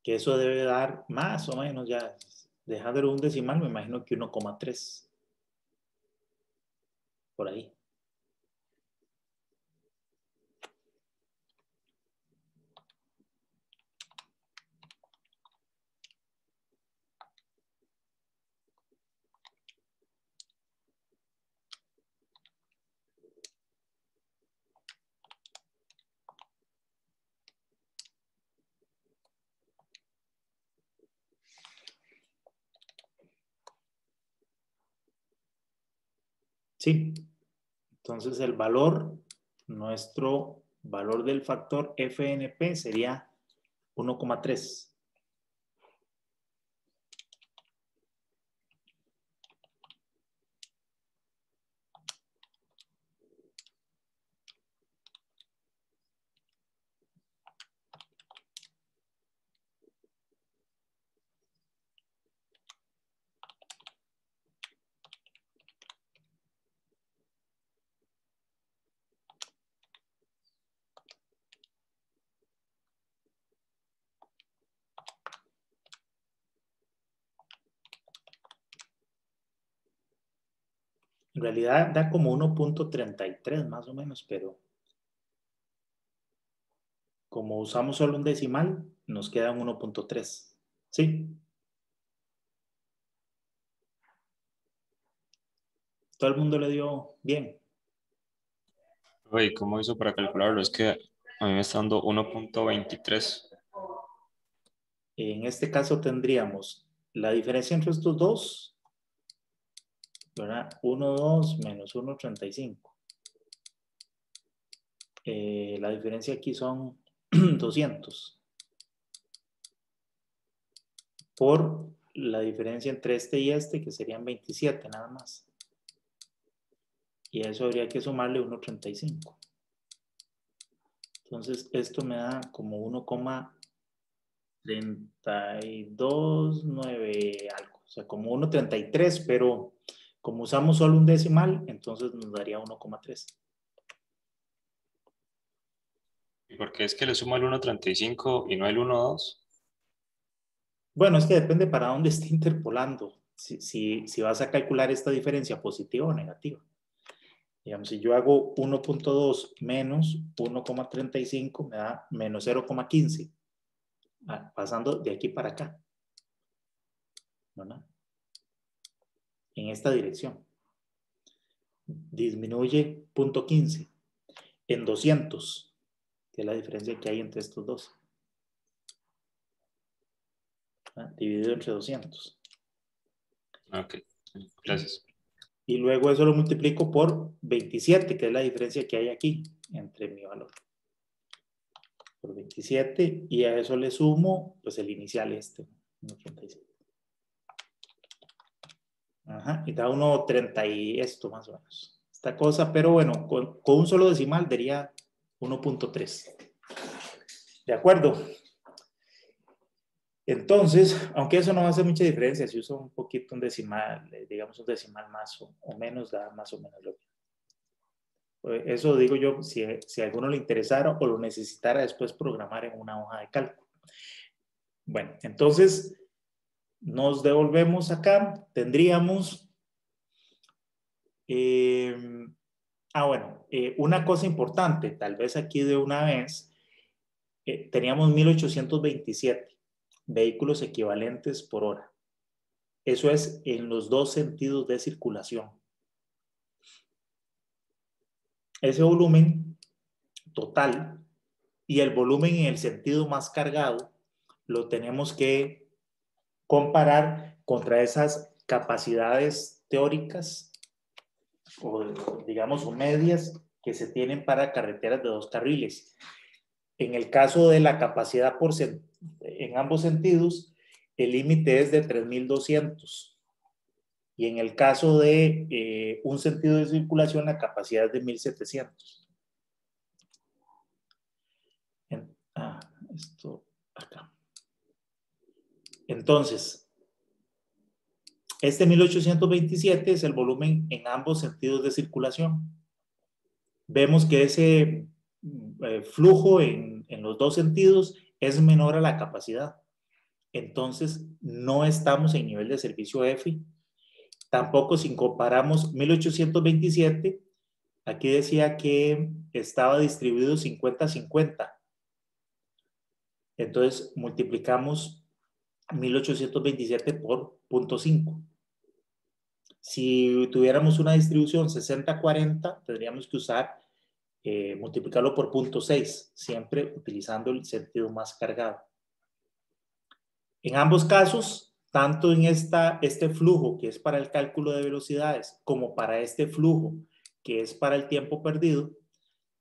Que eso debe dar más o menos ya, dejándolo un decimal, me imagino que 1,3. Por ahí. Sí. Entonces el valor, nuestro valor del factor FNP sería 1,3. En realidad da como 1.33 más o menos, pero como usamos solo un decimal, nos queda un 1.3. ¿Sí? Todo el mundo le dio bien. Oye, ¿cómo hizo para calcularlo? Es que a mí me está dando 1.23. En este caso tendríamos la diferencia entre estos dos, ¿verdad? 1,2 menos 1,35. La diferencia aquí son 200 por la diferencia entre este y este, que serían 27 nada más. Y a eso habría que sumarle 1,35. Entonces, esto me da como 1,329 algo. O sea, como 1,33, pero como usamos solo un decimal, entonces nos daría 1,3. ¿Y por qué es que le sumo el 1.35 y no el 1.2? Bueno, es que depende para dónde esté interpolando. Si vas a calcular esta diferencia positiva o negativa. Digamos, si yo hago 1.2 menos 1,35 me da menos 0,15, pasando de aquí para acá, ¿verdad? En esta dirección. Disminuye 0.15 en 200, que es la diferencia que hay entre estos dos, ¿verdad? Dividido entre 200. Ok, gracias. y luego eso lo multiplico por 27, que es la diferencia que hay aquí entre mi valor. Por 27, y a eso le sumo pues el inicial 1.87. Ajá, y da 1.30 y esto más o menos. Esta cosa, pero bueno, con un solo decimal daría 1.3. ¿De acuerdo? Entonces, aunque eso no va a hacer mucha diferencia, si uso un poquito un decimal, digamos un decimal más o menos, da más o menos lo mismo. Eso digo yo, si a alguno le interesara o lo necesitara después programar en una hoja de cálculo. Bueno, entonces nos devolvemos acá, tendríamos... una cosa importante, tal vez aquí de una vez, teníamos 1827 vehículos equivalentes por hora. Eso es en los dos sentidos de circulación. Ese volumen total y el volumen en el sentido más cargado lo tenemos que comparar contra esas capacidades teóricas o digamos o medias que se tienen para carreteras de 2 carriles. En el caso de la capacidad en ambos sentidos, el límite es de 3.200. Y en el caso de un sentido de circulación, la capacidad es de 1.700. Esto acá. Entonces, este 1827 es el volumen en ambos sentidos de circulación. Vemos que ese flujo en los dos sentidos es menor a la capacidad. Entonces, no estamos en nivel de servicio EFI. Tampoco si comparamos 1827, aquí decía que estaba distribuido 50-50. Entonces, multiplicamos 1827 por 0.5. Si tuviéramos una distribución 60-40, tendríamos que usar, multiplicarlo por 0.6, siempre utilizando el sentido más cargado. En ambos casos, tanto en este flujo que es para el cálculo de velocidades como para este flujo que es para el tiempo perdido,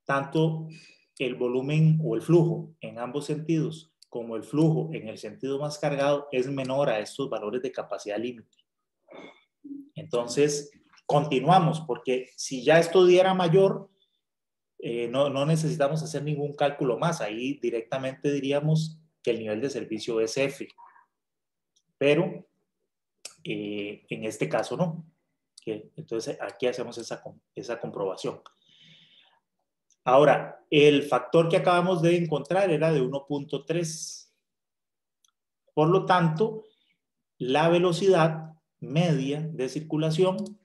tanto el volumen o el flujo en ambos sentidos como el flujo en el sentido más cargado es menor a estos valores de capacidad límite. Entonces, continuamos, porque si ya esto diera mayor, no necesitamos hacer ningún cálculo más. Ahí directamente diríamos que el nivel de servicio es F. Pero en este caso no. Entonces, aquí hacemos esa comprobación. Ahora, el factor que acabamos de encontrar era de 1.3. Por lo tanto, la velocidad media de circulación,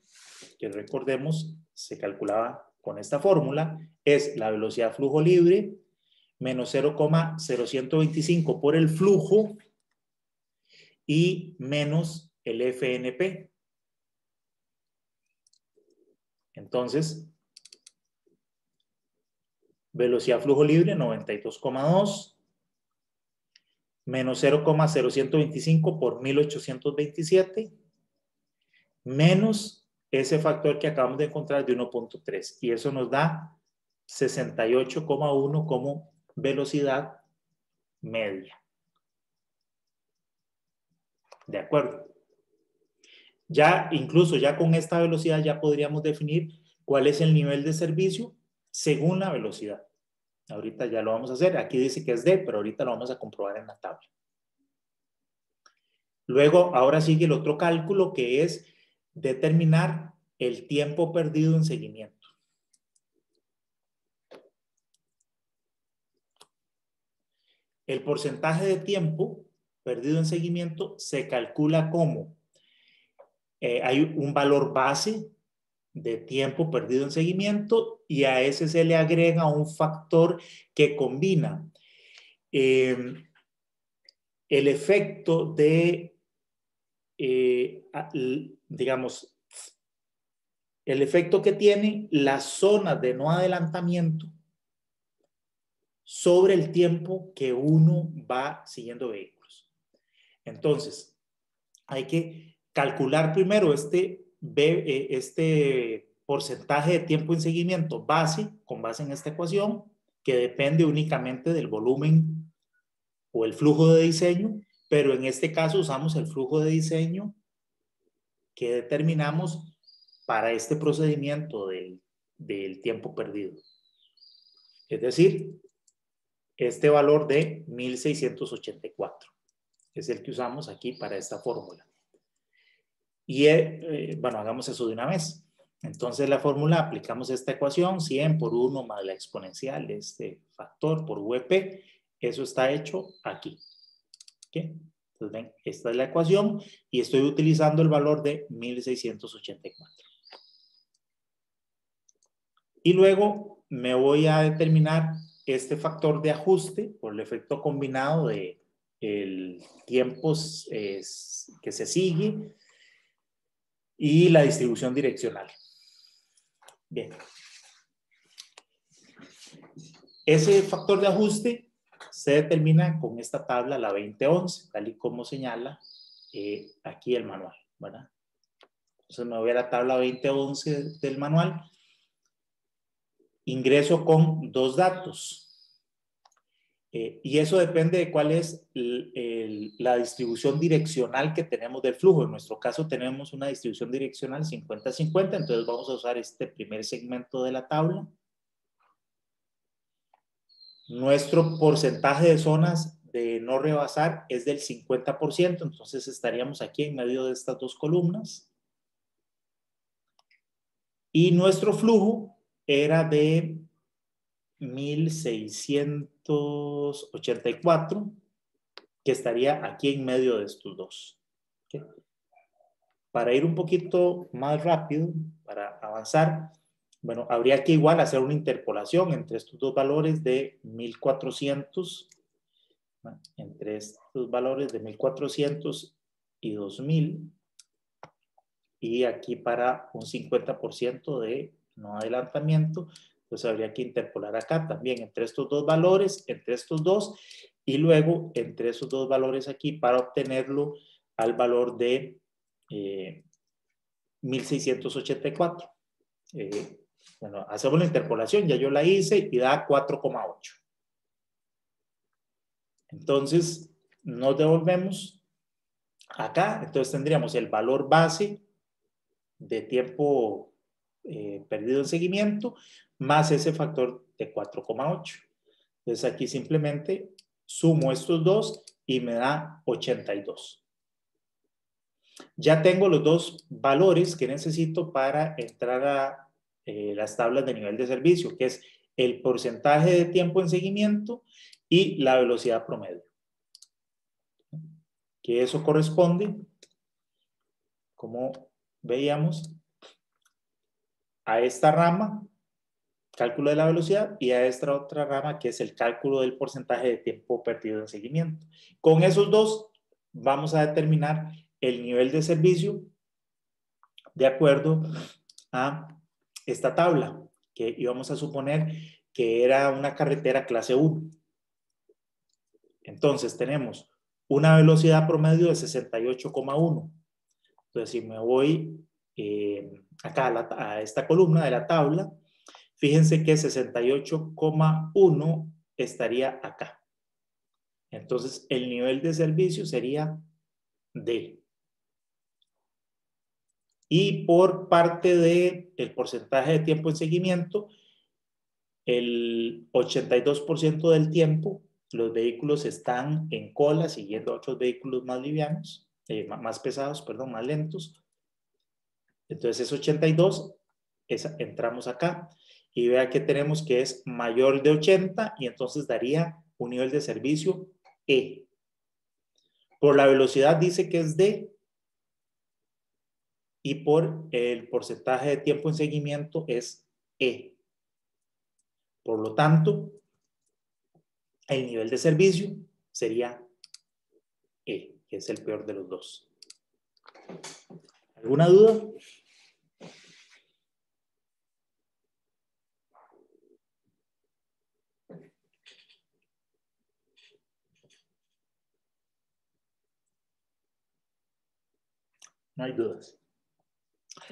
que recordemos, se calculaba con esta fórmula, es la velocidad flujo libre menos 0,0125 por el flujo y menos el FNP. Entonces, velocidad flujo libre 92,2 menos 0,0125 por 1827 menos ese factor que acabamos de encontrar de 1.3, y eso nos da 68,1 como velocidad media. ¿De acuerdo? Ya, incluso ya con esta velocidad ya podríamos definir cuál es el nivel de servicio según la velocidad. Ahorita ya lo vamos a hacer. Aquí dice que es D, pero ahorita lo vamos a comprobar en la tabla. Luego, ahora sigue el otro cálculo, que es determinar el tiempo perdido en seguimiento. El porcentaje de tiempo perdido en seguimiento se calcula como hay un valor base de tiempo perdido en seguimiento y a ese se le agrega un factor que combina el efecto de, digamos, el efecto que tiene la zona de no adelantamiento sobre el tiempo que uno va siguiendo vehículos. Entonces, hay que calcular primero este ve este porcentaje de tiempo en seguimiento base, con base en esta ecuación, que depende únicamente del volumen o el flujo de diseño, pero en este caso usamos el flujo de diseño que determinamos para este procedimiento del tiempo perdido. Es decir, este valor de 1684 es el que usamos aquí para esta fórmula. Y bueno, hagamos eso de una vez. Entonces la fórmula, aplicamos esta ecuación, 100 por 1 más la exponencial de este factor por VP. Eso está hecho aquí. ¿Okay? Entonces ven, esta es la ecuación y estoy utilizando el valor de 1684. Y luego me voy a determinar este factor de ajuste por el efecto combinado de el tiempo que se sigue y la distribución direccional. Bien. Ese factor de ajuste se determina con esta tabla, la 2011, tal y como señala aquí el manual, ¿verdad? Entonces me voy a la tabla 2011 del manual. Ingreso con dos datos. Y eso depende de cuál es la distribución direccional que tenemos del flujo. En nuestro caso tenemos una distribución direccional 50-50, entonces vamos a usar este primer segmento de la tabla. Nuestro porcentaje de zonas de no rebasar es del 50%, entonces estaríamos aquí en medio de estas dos columnas. Y nuestro flujo era de 1684, que estaría aquí en medio de estos dos. ¿Okay? Para ir un poquito más rápido, para avanzar, bueno, habría que igual hacer una interpolación entre estos dos valores de 1400, ¿no? Entre estos valores de 1400 y 2000, y aquí para un 50% de no adelantamiento, pues habría que interpolar acá también entre estos dos valores, entre estos dos, y luego entre esos dos valores aquí para obtenerlo al valor de 1684. Bueno, hacemos la interpolación, ya yo la hice y da 4,8. Entonces, nos devolvemos acá, entonces tendríamos el valor base de tiempo perdido en seguimiento, más ese factor de 4,8. Entonces aquí simplemente sumo estos dos y me da 82. Ya tengo los dos valores que necesito para entrar a las tablas de nivel de servicio, que es el porcentaje de tiempo en seguimiento y la velocidad promedio. Que eso corresponde, como veíamos, a esta rama, cálculo de la velocidad, y a esta otra rama que es el cálculo del porcentaje de tiempo perdido en seguimiento. Con esos dos vamos a determinar el nivel de servicio de acuerdo a esta tabla, que íbamos a suponer que era una carretera clase 1. Entonces tenemos una velocidad promedio de 68,1. Entonces si me voy acá a esta columna de la tabla, fíjense que 68,1 estaría acá. Entonces, el nivel de servicio sería D. Y por parte del porcentaje de tiempo en seguimiento, el 82% del tiempo, los vehículos están en cola siguiendo a otros vehículos más livianos, más pesados, perdón, más lentos. Entonces, es 82, entramos acá. Y vea que tenemos que es mayor de 80 y entonces daría un nivel de servicio E. Por la velocidad dice que es D y por el porcentaje de tiempo en seguimiento es E. Por lo tanto, el nivel de servicio sería E, que es el peor de los dos. ¿Alguna duda? No hay dudas.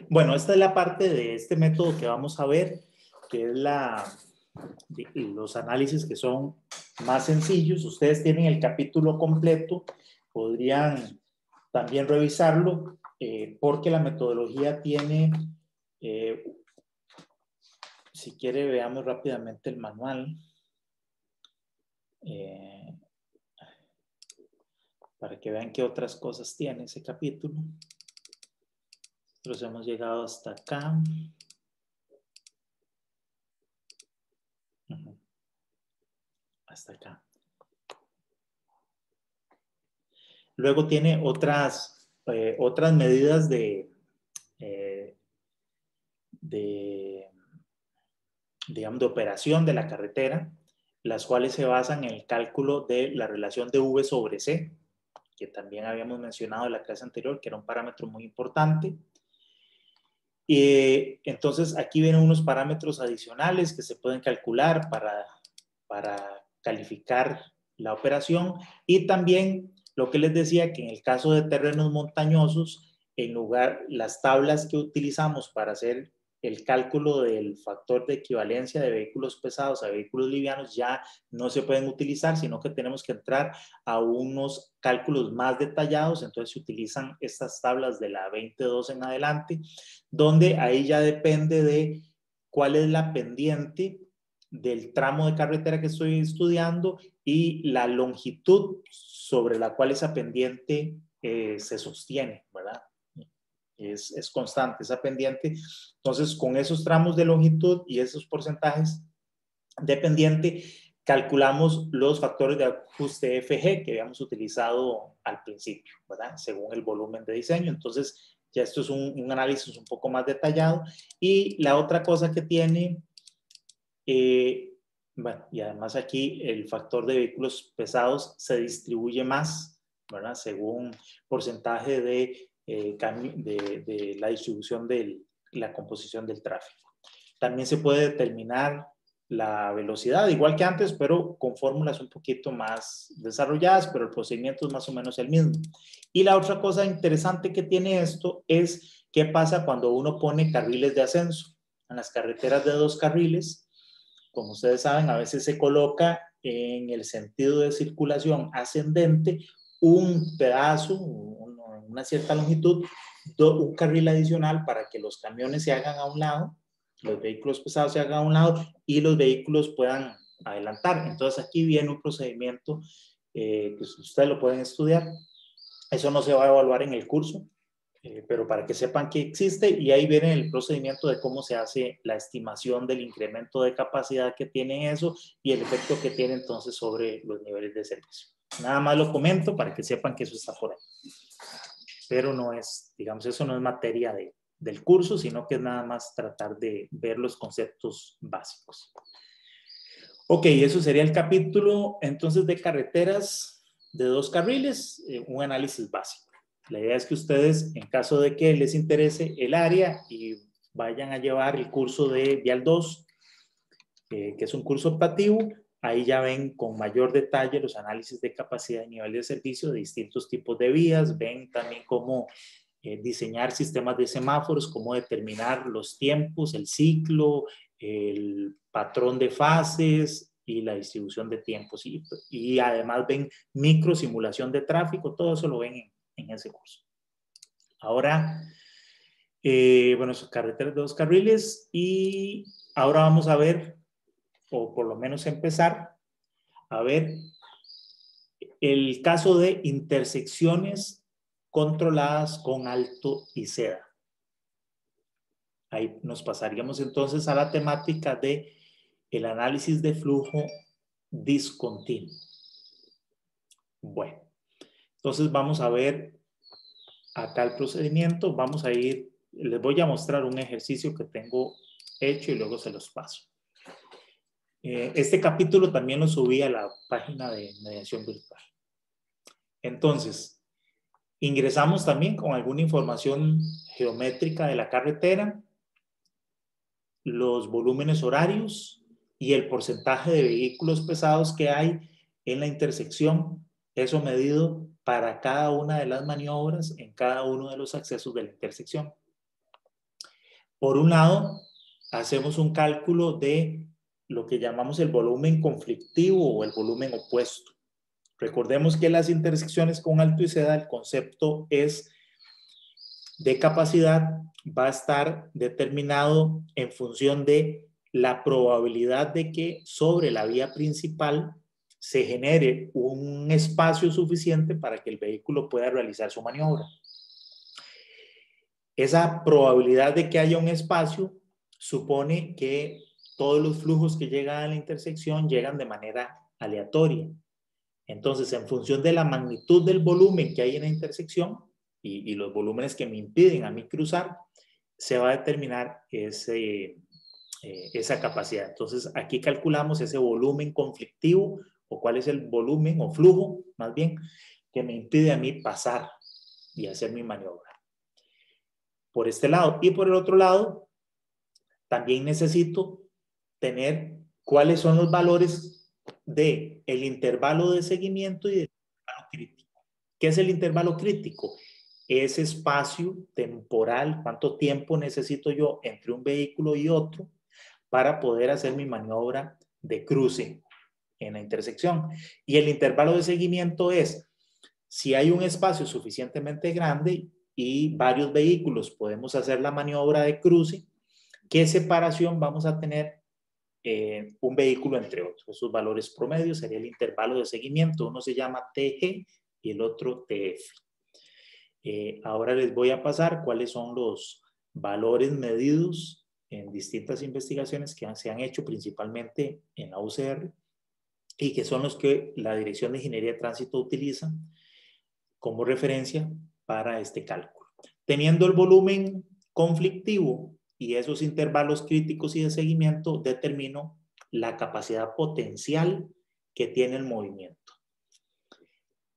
Bueno, esta es la parte de este método que vamos a ver, que es los análisis que son más sencillos. Ustedes tienen el capítulo completo, podrían también revisarlo, porque la metodología tiene, si quiere veamos rápidamente el manual, para que vean qué otras cosas tiene ese capítulo. Nosotros hemos llegado hasta acá. Hasta acá. Luego tiene otras medidas digamos, de operación de la carretera, las cuales se basan en el cálculo de la relación de V sobre C, que también habíamos mencionado en la clase anterior, que era un parámetro muy importante. Y entonces aquí vienen unos parámetros adicionales que se pueden calcular para calificar la operación, y también lo que les decía, que en el caso de terrenos montañosos, en lugar, las tablas que utilizamos para hacer el cálculo del factor de equivalencia de vehículos pesados a vehículos livianos ya no se pueden utilizar, sino que tenemos que entrar a unos cálculos más detallados. Entonces se utilizan estas tablas de la 22 en adelante, donde ahí ya depende de cuál es la pendiente del tramo de carretera que estoy estudiando y la longitud sobre la cual esa pendiente se sostiene, ¿verdad? Es constante esa pendiente. Entonces, con esos tramos de longitud y esos porcentajes de pendiente, calculamos los factores de ajuste FG que habíamos utilizado al principio, ¿verdad? Según el volumen de diseño. Entonces, ya esto es un análisis un poco más detallado. Y la otra cosa que tiene, bueno, y además aquí el factor de vehículos pesados se distribuye más, ¿verdad? Según porcentaje de la distribución de la composición del tráfico. También se puede determinar la velocidad, igual que antes, pero con fórmulas un poquito más desarrolladas, pero el procedimiento es más o menos el mismo. Y la otra cosa interesante que tiene esto es qué pasa cuando uno pone carriles de ascenso. En las carreteras de 2 carriles, como ustedes saben, a veces se coloca en el sentido de circulación ascendente un pedazo, una cierta longitud, un carril adicional para que los camiones se hagan a un lado, los vehículos pesados se hagan a un lado y los vehículos puedan adelantar. Entonces aquí viene un procedimiento que ustedes lo pueden estudiar. Eso no se va a evaluar en el curso, pero para que sepan que existe, y ahí viene el procedimiento de cómo se hace la estimación del incremento de capacidad que tiene eso y el efecto que tiene entonces sobre los niveles de servicio. Nada más lo comento para que sepan que eso está por ahí. Pero no es, digamos, eso no es materia del curso, sino que es nada más tratar de ver los conceptos básicos. Ok, eso sería el capítulo entonces de carreteras de 2 carriles, un análisis básico. La idea es que ustedes, en caso de que les interese el área y vayan a llevar el curso de Vial 2, que es un curso optativo, ahí ya ven con mayor detalle los análisis de capacidad y nivel de servicio de distintos tipos de vías, ven también cómo diseñar sistemas de semáforos, cómo determinar los tiempos, el ciclo, el patrón de fases y la distribución de tiempos. Y además ven micro simulación de tráfico, todo eso lo ven en ese curso. Ahora, bueno, son carreteras de 2 carriles, y ahora vamos a ver, o por lo menos empezar a ver el caso de intersecciones controladas con alto y seda. Ahí nos pasaríamos entonces a la temática de el análisis de flujo discontinuo. Bueno, entonces vamos a ver acá el procedimiento. Vamos a ir, les voy a mostrar un ejercicio que tengo hecho y luego se los paso. Este capítulo también lo subí a la página de mediación virtual. Entonces, ingresamos también con alguna información geométrica de la carretera, los volúmenes horarios y el porcentaje de vehículos pesados que hay en la intersección, eso medido para cada una de las maniobras en cada uno de los accesos de la intersección. Por un lado, hacemos un cálculo de lo que llamamos el volumen conflictivo o el volumen opuesto. Recordemos que las intersecciones con alto y seda, el concepto es de capacidad, va a estar determinado en función de la probabilidad de que sobre la vía principal se genere un espacio suficiente para que el vehículo pueda realizar su maniobra. Esa probabilidad de que haya un espacio supone que todos los flujos que llegan a la intersección llegan de manera aleatoria. Entonces, en función de la magnitud del volumen que hay en la intersección y los volúmenes que me impiden a mí cruzar, se va a determinar esa capacidad. Entonces, aquí calculamos ese volumen conflictivo o cuál es el volumen o flujo, más bien, que me impide a mí pasar y hacer mi maniobra. Por este lado. Y por el otro lado, también necesito tener cuáles son los valores del intervalo de seguimiento y del intervalo crítico. ¿Qué es el intervalo crítico? Ese espacio temporal, cuánto tiempo necesito yo entre un vehículo y otro para poder hacer mi maniobra de cruce en la intersección. Y el intervalo de seguimiento es si hay un espacio suficientemente grande y varios vehículos podemos hacer la maniobra de cruce, ¿qué separación vamos a tener un vehículo entre otros? Esos valores promedios sería el intervalo de seguimiento. Uno se llama TG y el otro TF. Ahora les voy a pasar cuáles son los valores medidos en distintas investigaciones que se han hecho principalmente en la UCR y que son los que la Dirección de Ingeniería de Tránsito utiliza como referencia para este cálculo. Teniendo el volumen conflictivo y esos intervalos críticos y de seguimiento, determino la capacidad potencial que tiene el movimiento.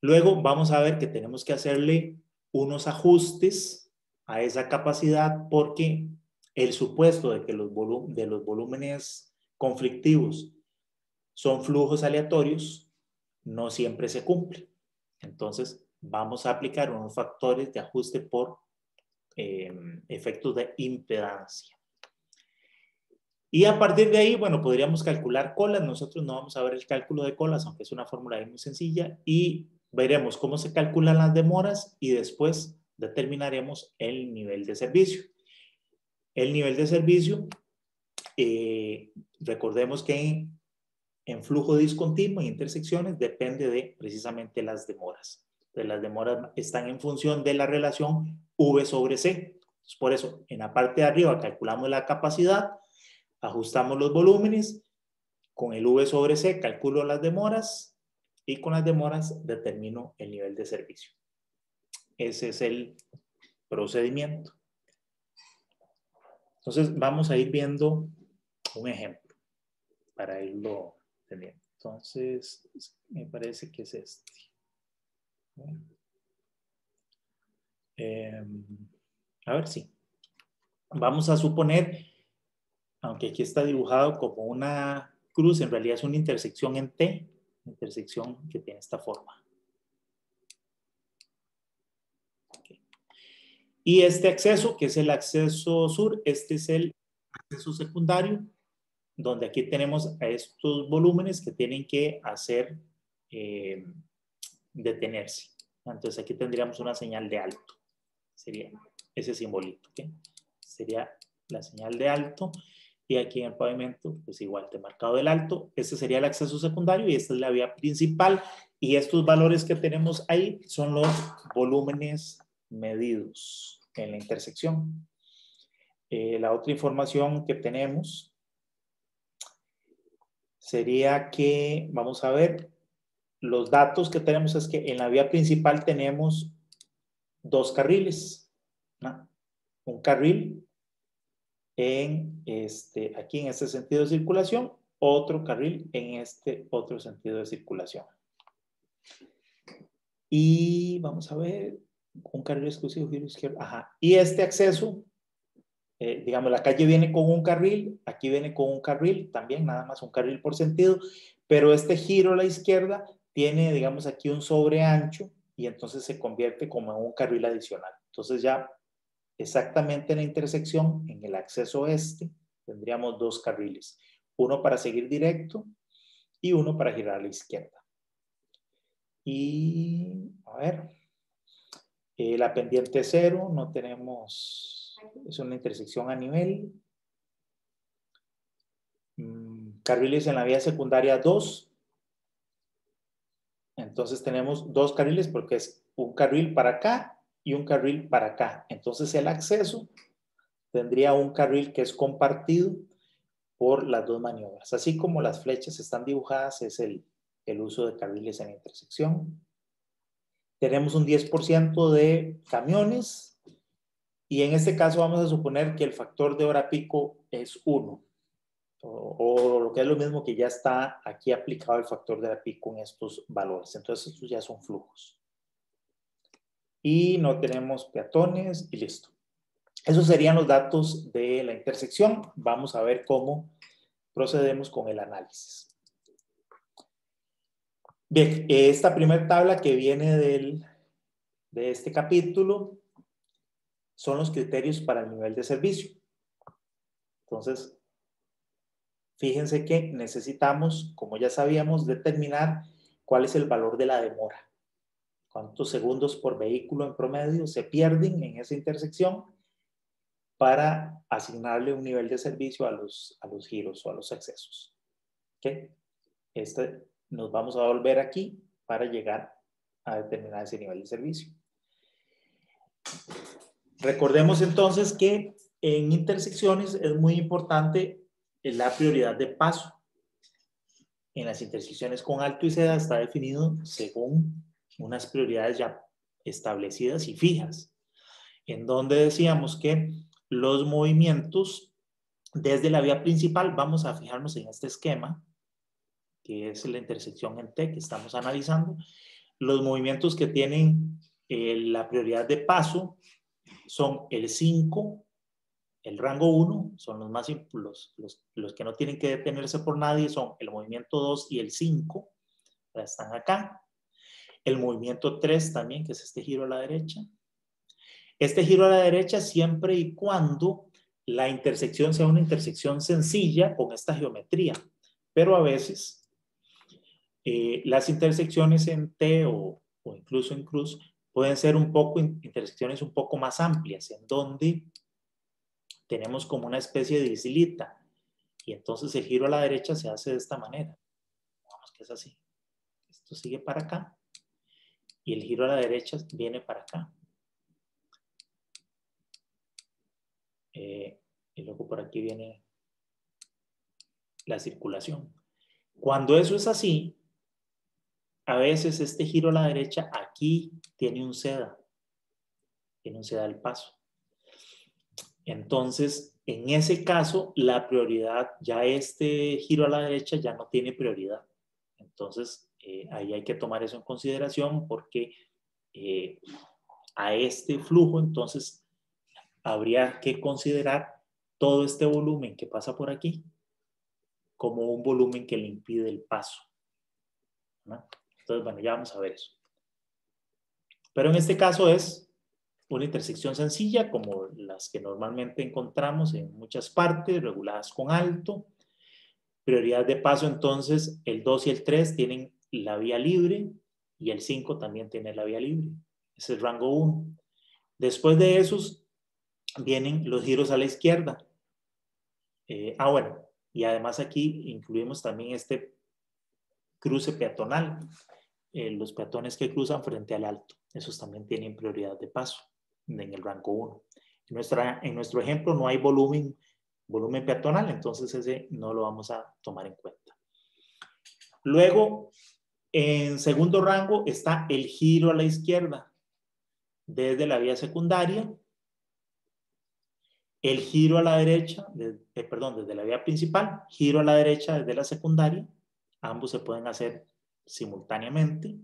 Luego vamos a ver que tenemos que hacerle unos ajustes a esa capacidad porque el supuesto de que los volúmenes conflictivos son flujos aleatorios no siempre se cumple. Entonces vamos a aplicar unos factores de ajuste por efectos de impedancia. Y a partir de ahí, bueno, podríamos calcular colas. Nosotros no vamos a ver el cálculo de colas, aunque es una fórmula muy sencilla, y veremos cómo se calculan las demoras y después determinaremos el nivel de servicio. El nivel de servicio, recordemos que en flujo discontinuo y intersecciones depende de precisamente las demoras. Entonces, las demoras están en función de la relación V sobre C. Entonces, por eso, en la parte de arriba calculamos la capacidad, ajustamos los volúmenes, con el V sobre C calculo las demoras y con las demoras determino el nivel de servicio. Ese es el procedimiento. Entonces vamos a ir viendo un ejemplo para irlo teniendo. Entonces me parece que es este. A ver si. Vamos a suponer, aunque aquí está dibujado como una cruz, en realidad es una intersección en T, intersección que tiene esta forma. Okay. Y este acceso, que es el acceso sur, este es el acceso secundario, donde aquí tenemos a estos volúmenes que tienen que hacer detenerse. Entonces aquí tendríamos una señal de alto. Sería ese simbolito, ¿okay? Sería la señal de alto. Y aquí en el pavimento, pues igual te he marcado el alto. Este sería el acceso secundario y esta es la vía principal. Y estos valores que tenemos ahí son los volúmenes medidos en la intersección. La otra información que tenemos sería que, vamos a ver, los datos que tenemos es que en la vía principal tenemos dos carriles, ¿no? Un carril aquí en este sentido de circulación, otro carril en este otro sentido de circulación. Y vamos a ver, un carril exclusivo, giro izquierdo, ajá. Y este acceso, digamos, la calle viene con un carril, aquí viene con un carril, también nada más un carril por sentido, pero este giro a la izquierda tiene, digamos, aquí un sobreancho y entonces se convierte como en un carril adicional. Entonces ya exactamente en la intersección, en el acceso este, tendríamos 2 carriles. Uno para seguir directo y uno para girar a la izquierda. Y, a ver, la pendiente 0, no tenemos, es una intersección a nivel. Carriles en la vía secundaria 2. Entonces tenemos 2 carriles porque es un carril para acá y un carril para acá. Entonces el acceso tendría un carril que es compartido por las 2 maniobras. Así como las flechas están dibujadas, es el uso de carriles en intersección. Tenemos un 10% de camiones y en este caso vamos a suponer que el factor de hora pico es 1. O lo que es lo mismo, que ya está aquí aplicado el factor de hora pico en estos valores. Entonces estos ya son flujos. Y no tenemos peatones y listo. Esos serían los datos de la intersección. Vamos a ver cómo procedemos con el análisis. Bien, esta primera tabla que viene de este capítulo son los criterios para el nivel de servicio. Entonces, fíjense que necesitamos, como ya sabíamos, determinar cuál es el valor de la demora. Cuántos segundos por vehículo en promedio se pierden en esa intersección para asignarle un nivel de servicio a los giros o a los accesos. ¿Okay? Nos vamos a volver aquí para llegar a determinar ese nivel de servicio. Recordemos entonces que en intersecciones es muy importante la prioridad de paso. En las intersecciones con alto y seda está definido según unas prioridades ya establecidas y fijas, en donde decíamos que los movimientos desde la vía principal, vamos a fijarnos en este esquema, que es la intersección en T que estamos analizando. Los movimientos que tienen la prioridad de paso son el 5, el rango 1, son los más los que no tienen que detenerse por nadie, son el movimiento 2 y el 5, están acá. El movimiento 3 también, que es este giro a la derecha. Este giro a la derecha siempre y cuando la intersección sea una intersección sencilla con esta geometría, pero a veces las intersecciones en T o incluso en cruz pueden ser intersecciones un poco más amplias, en donde tenemos como una especie de islita, y entonces el giro a la derecha se hace de esta manera. Vamos que es así. Esto sigue para acá, y el giro a la derecha viene para acá. Y luego por aquí viene la circulación. Cuando eso es así, a veces este giro a la derecha aquí tiene un seda del paso. Entonces, en ese caso, la prioridad, ya este giro a la derecha ya no tiene prioridad. Entonces, ahí hay que tomar eso en consideración porque a este flujo, entonces, habría que considerar todo este volumen que pasa por aquí como un volumen que le impide el paso, ¿no? Entonces, bueno, ya vamos a ver eso. Pero en este caso es una intersección sencilla, como las que normalmente encontramos en muchas partes, reguladas con alto. Prioridad de paso, entonces, el 2 y el 3 tienen la vía libre y el 5 también tiene la vía libre. Ese es rango 1. Después de esos vienen los giros a la izquierda. Bueno, y además aquí incluimos también este cruce peatonal. Los peatones que cruzan frente al alto, esos también tienen prioridad de paso en el rango 1. En nuestro ejemplo no hay volumen peatonal, entonces ese no lo vamos a tomar en cuenta. Luego, en segundo rango está el giro a la izquierda desde la vía secundaria, el giro a la derecha, desde la vía principal, giro a la derecha desde la secundaria. Ambos se pueden hacer simultáneamente.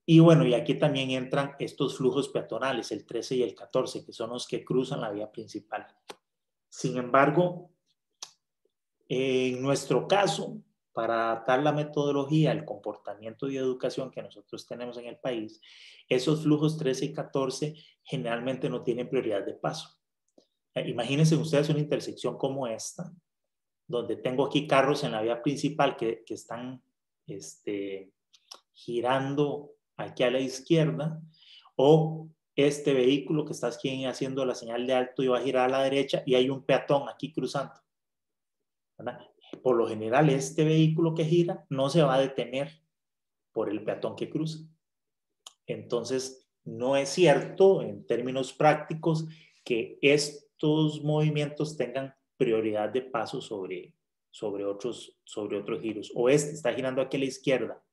Y bueno, y aquí también entran estos flujos peatonales, el 13 y el 14, que son los que cruzan la vía principal. Sin embargo, en nuestro caso, para adaptar la metodología al comportamiento y educación que nosotros tenemos en el país, esos flujos 13 y 14 generalmente no tienen prioridad de paso. Imagínense ustedes una intersección como esta, donde tengo aquí carros en la vía principal que están girando aquí a la izquierda, o este vehículo que está aquí haciendo la señal de alto y va a girar a la derecha y hay un peatón aquí cruzando, ¿verdad? Por lo general, este vehículo que gira no se va a detener por el peatón que cruza. Entonces, no es cierto en términos prácticos que estos movimientos tengan prioridad de paso sobre otros giros. O este está girando aquí a la izquierda,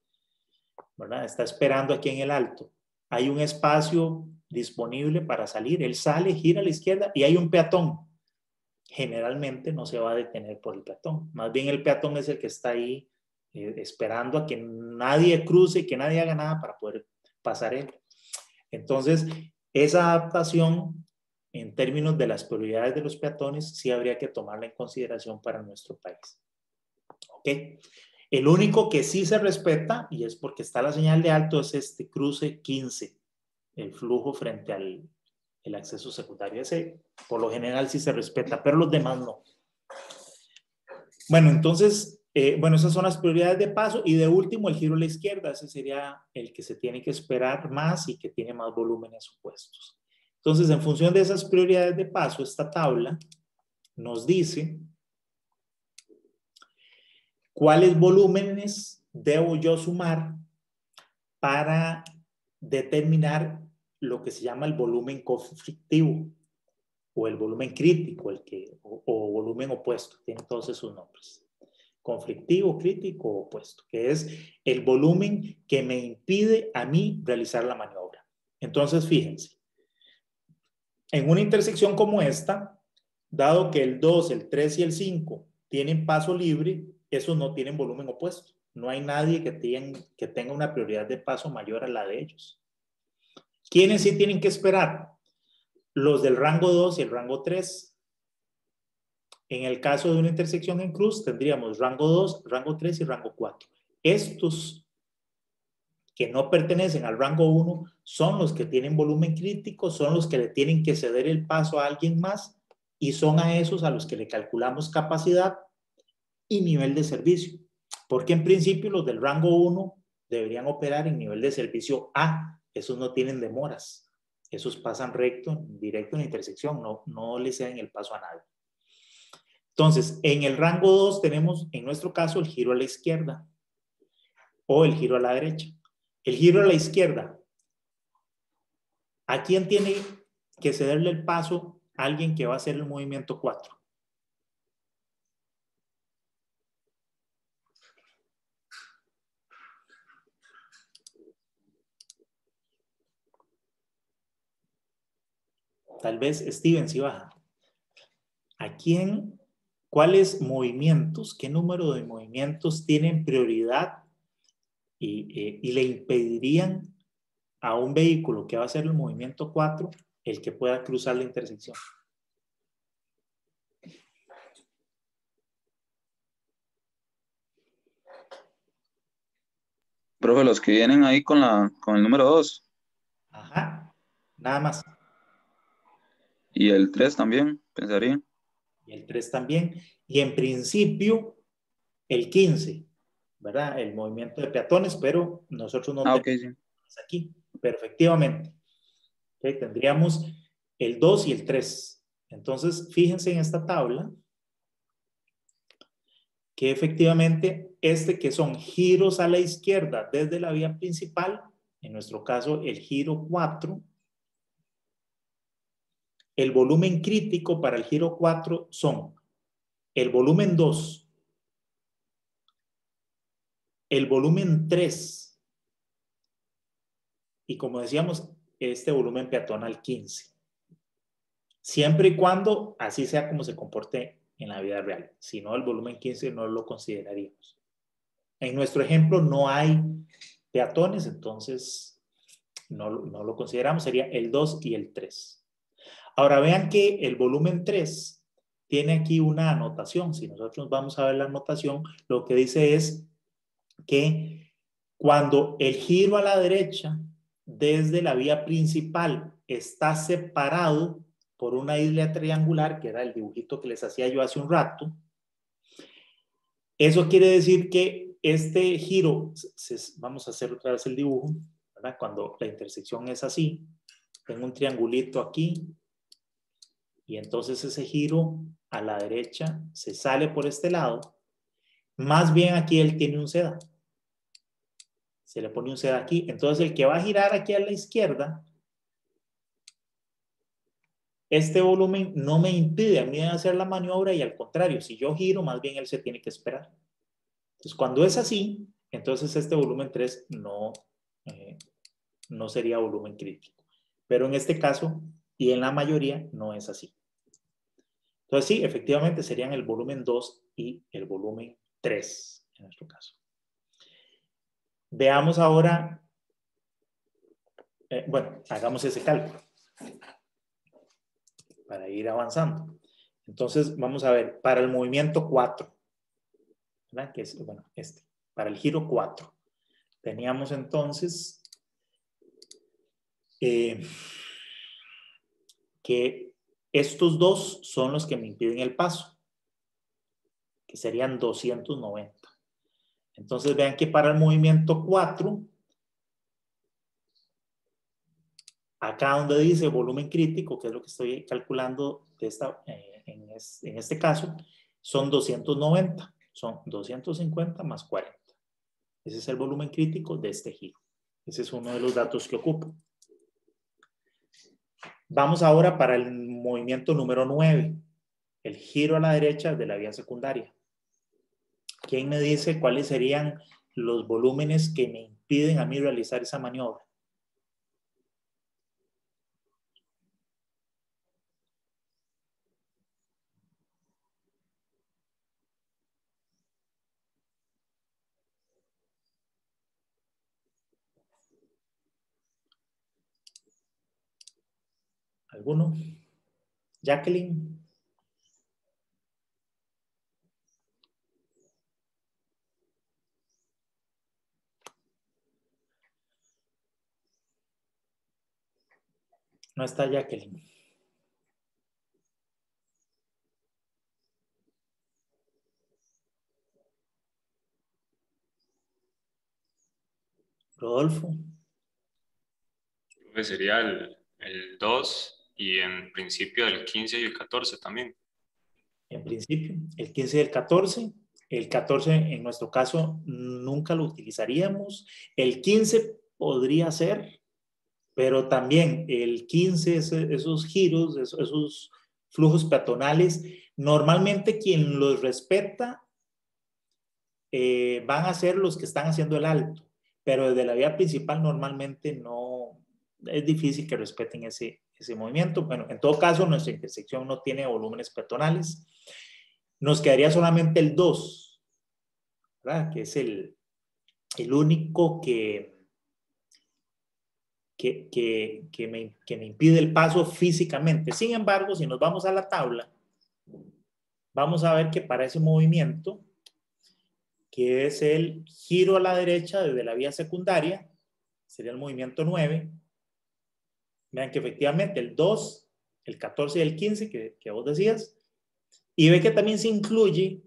¿verdad? Está esperando aquí en el alto. Hay un espacio disponible para salir. Él sale, gira a la izquierda y hay un peatón. Generalmente no se va a detener por el peatón. Más bien el peatón es el que está ahí esperando a que nadie cruce, que nadie haga nada para poder pasar él. Entonces, esa adaptación en términos de las prioridades de los peatones sí habría que tomarla en consideración para nuestro país. ¿Ok? El único que sí se respeta, y es porque está la señal de alto, es este cruce 15, el flujo frente al el acceso secundario. Ese por lo general sí se respeta, pero los demás no. Bueno, entonces, esas son las prioridades de paso, y de último el giro a la izquierda. Ese sería el que se tiene que esperar más y que tiene más volúmenes opuestos. Entonces, en función de esas prioridades de paso, esta tabla nos dice cuáles volúmenes debo yo sumar para determinar lo que se llama el volumen conflictivo o el volumen crítico, o volumen opuesto. Tienen todos esos nombres: conflictivo, crítico o opuesto, que es el volumen que me impide a mí realizar la maniobra. Entonces, fíjense, en una intersección como esta, dado que el 2, el 3 y el 5 tienen paso libre, esos no tienen volumen opuesto. No hay nadie que tenga una prioridad de paso mayor a la de ellos. ¿Quiénes sí tienen que esperar? Los del rango 2 y el rango 3. En el caso de una intersección en cruz, tendríamos rango 2, rango 3 y rango 4. Estos que no pertenecen al rango 1 son los que tienen volumen crítico, son los que le tienen que ceder el paso a alguien más, y son a esos a los que le calculamos capacidad y nivel de servicio. Porque en principio los del rango 1 deberían operar en nivel de servicio A. Esos no tienen demoras. Esos pasan directo en la intersección, no le ceden el paso a nadie. Entonces, en el rango 2 tenemos, en nuestro caso, el giro a la izquierda o el giro a la derecha. El giro a la izquierda, ¿a quién tiene que cederle el paso? Alguien que va a hacer el movimiento 4. Tal vez Steven si baja. ¿A quién? ¿Cuáles movimientos, qué número de movimientos tienen prioridad y le impedirían a un vehículo que va a hacer el movimiento 4 el que pueda cruzar la intersección? Profe, los que vienen ahí con el número 2 Ajá, nada más. y el 3 también, pensaría. Y el 3 también. Y en principio, el 15, ¿verdad? El movimiento de peatones, pero nosotros no Ok, tenemos sí. aquí. Pero efectivamente, ¿okay? Tendríamos el 2 y el 3. Entonces, fíjense en esta tabla que efectivamente que son giros a la izquierda desde la vía principal, en nuestro caso el giro 4, el volumen crítico para el giro 4 son el volumen 2, el volumen 3 y, como decíamos, este volumen peatonal 15. Siempre y cuando así sea como se comporte en la vida real. Si no, el volumen 15 no lo consideraríamos. En nuestro ejemplo no hay peatones, entonces no lo consideramos. Sería el 2 y el 3. Ahora vean que el volumen 3 tiene aquí una anotación. Si nosotros vamos a ver la anotación, lo que dice es que cuando el giro a la derecha desde la vía principal está separado por una isla triangular, que era el dibujito que les hacía yo hace un rato, eso quiere decir que este giro, vamos a hacer otra vez el dibujo, ¿verdad? Cuando la intersección es así, tengo un triangulito aquí, y entonces ese giro a la derecha se sale por este lado. Más bien aquí él tiene un seda. Se le pone un seda aquí. Entonces el que va a girar aquí a la izquierda, este volumen no me impide a mí hacer la maniobra, y al contrario, si yo giro, más bien él se tiene que esperar. Entonces cuando es así, entonces este volumen 3 no sería volumen crítico. Pero en este caso, y en la mayoría, no es así. Entonces sí, efectivamente serían el volumen 2 y el volumen 3 en nuestro caso. Veamos ahora, bueno, hagamos ese cálculo para ir avanzando. Entonces vamos a ver, para el movimiento 4, ¿verdad? Que es, bueno, para el giro 4, teníamos entonces que estos dos son los que me impiden el paso, que serían 290. Entonces vean que para el movimiento 4, acá donde dice volumen crítico, que es lo que estoy calculando de en este caso, son 290. Son 250 más 40. Ese es el volumen crítico de este giro. Ese es uno de los datos que ocupo. Vamos ahora para el movimiento número 9, el giro a la derecha de la vía secundaria. ¿Quién me dice cuáles serían los volúmenes que me impiden a mí realizar esa maniobra? ¿Alguno? Jacqueline. No está Jacqueline. Rodolfo. Sería el 2 y en principio el 15 y el 14 también. En principio, el 15 y el 14. El 14 en nuestro caso nunca lo utilizaríamos. El 15 podría ser, pero también el 15, esos giros, esos flujos peatonales, normalmente quien los respeta van a ser los que están haciendo el alto, pero desde la vía principal normalmente no, es difícil que respeten ese movimiento. Bueno, en todo caso, nuestra intersección no tiene volúmenes peatonales. Nos quedaría solamente el 2, ¿verdad? Que es el único que me impide el paso físicamente. Sin embargo, si nos vamos a la tabla, vamos a ver que para ese movimiento, que es el giro a la derecha desde la vía secundaria, sería el movimiento 9. Vean que efectivamente el 2, el 14 y el 15 que vos decías, y ve que también se incluye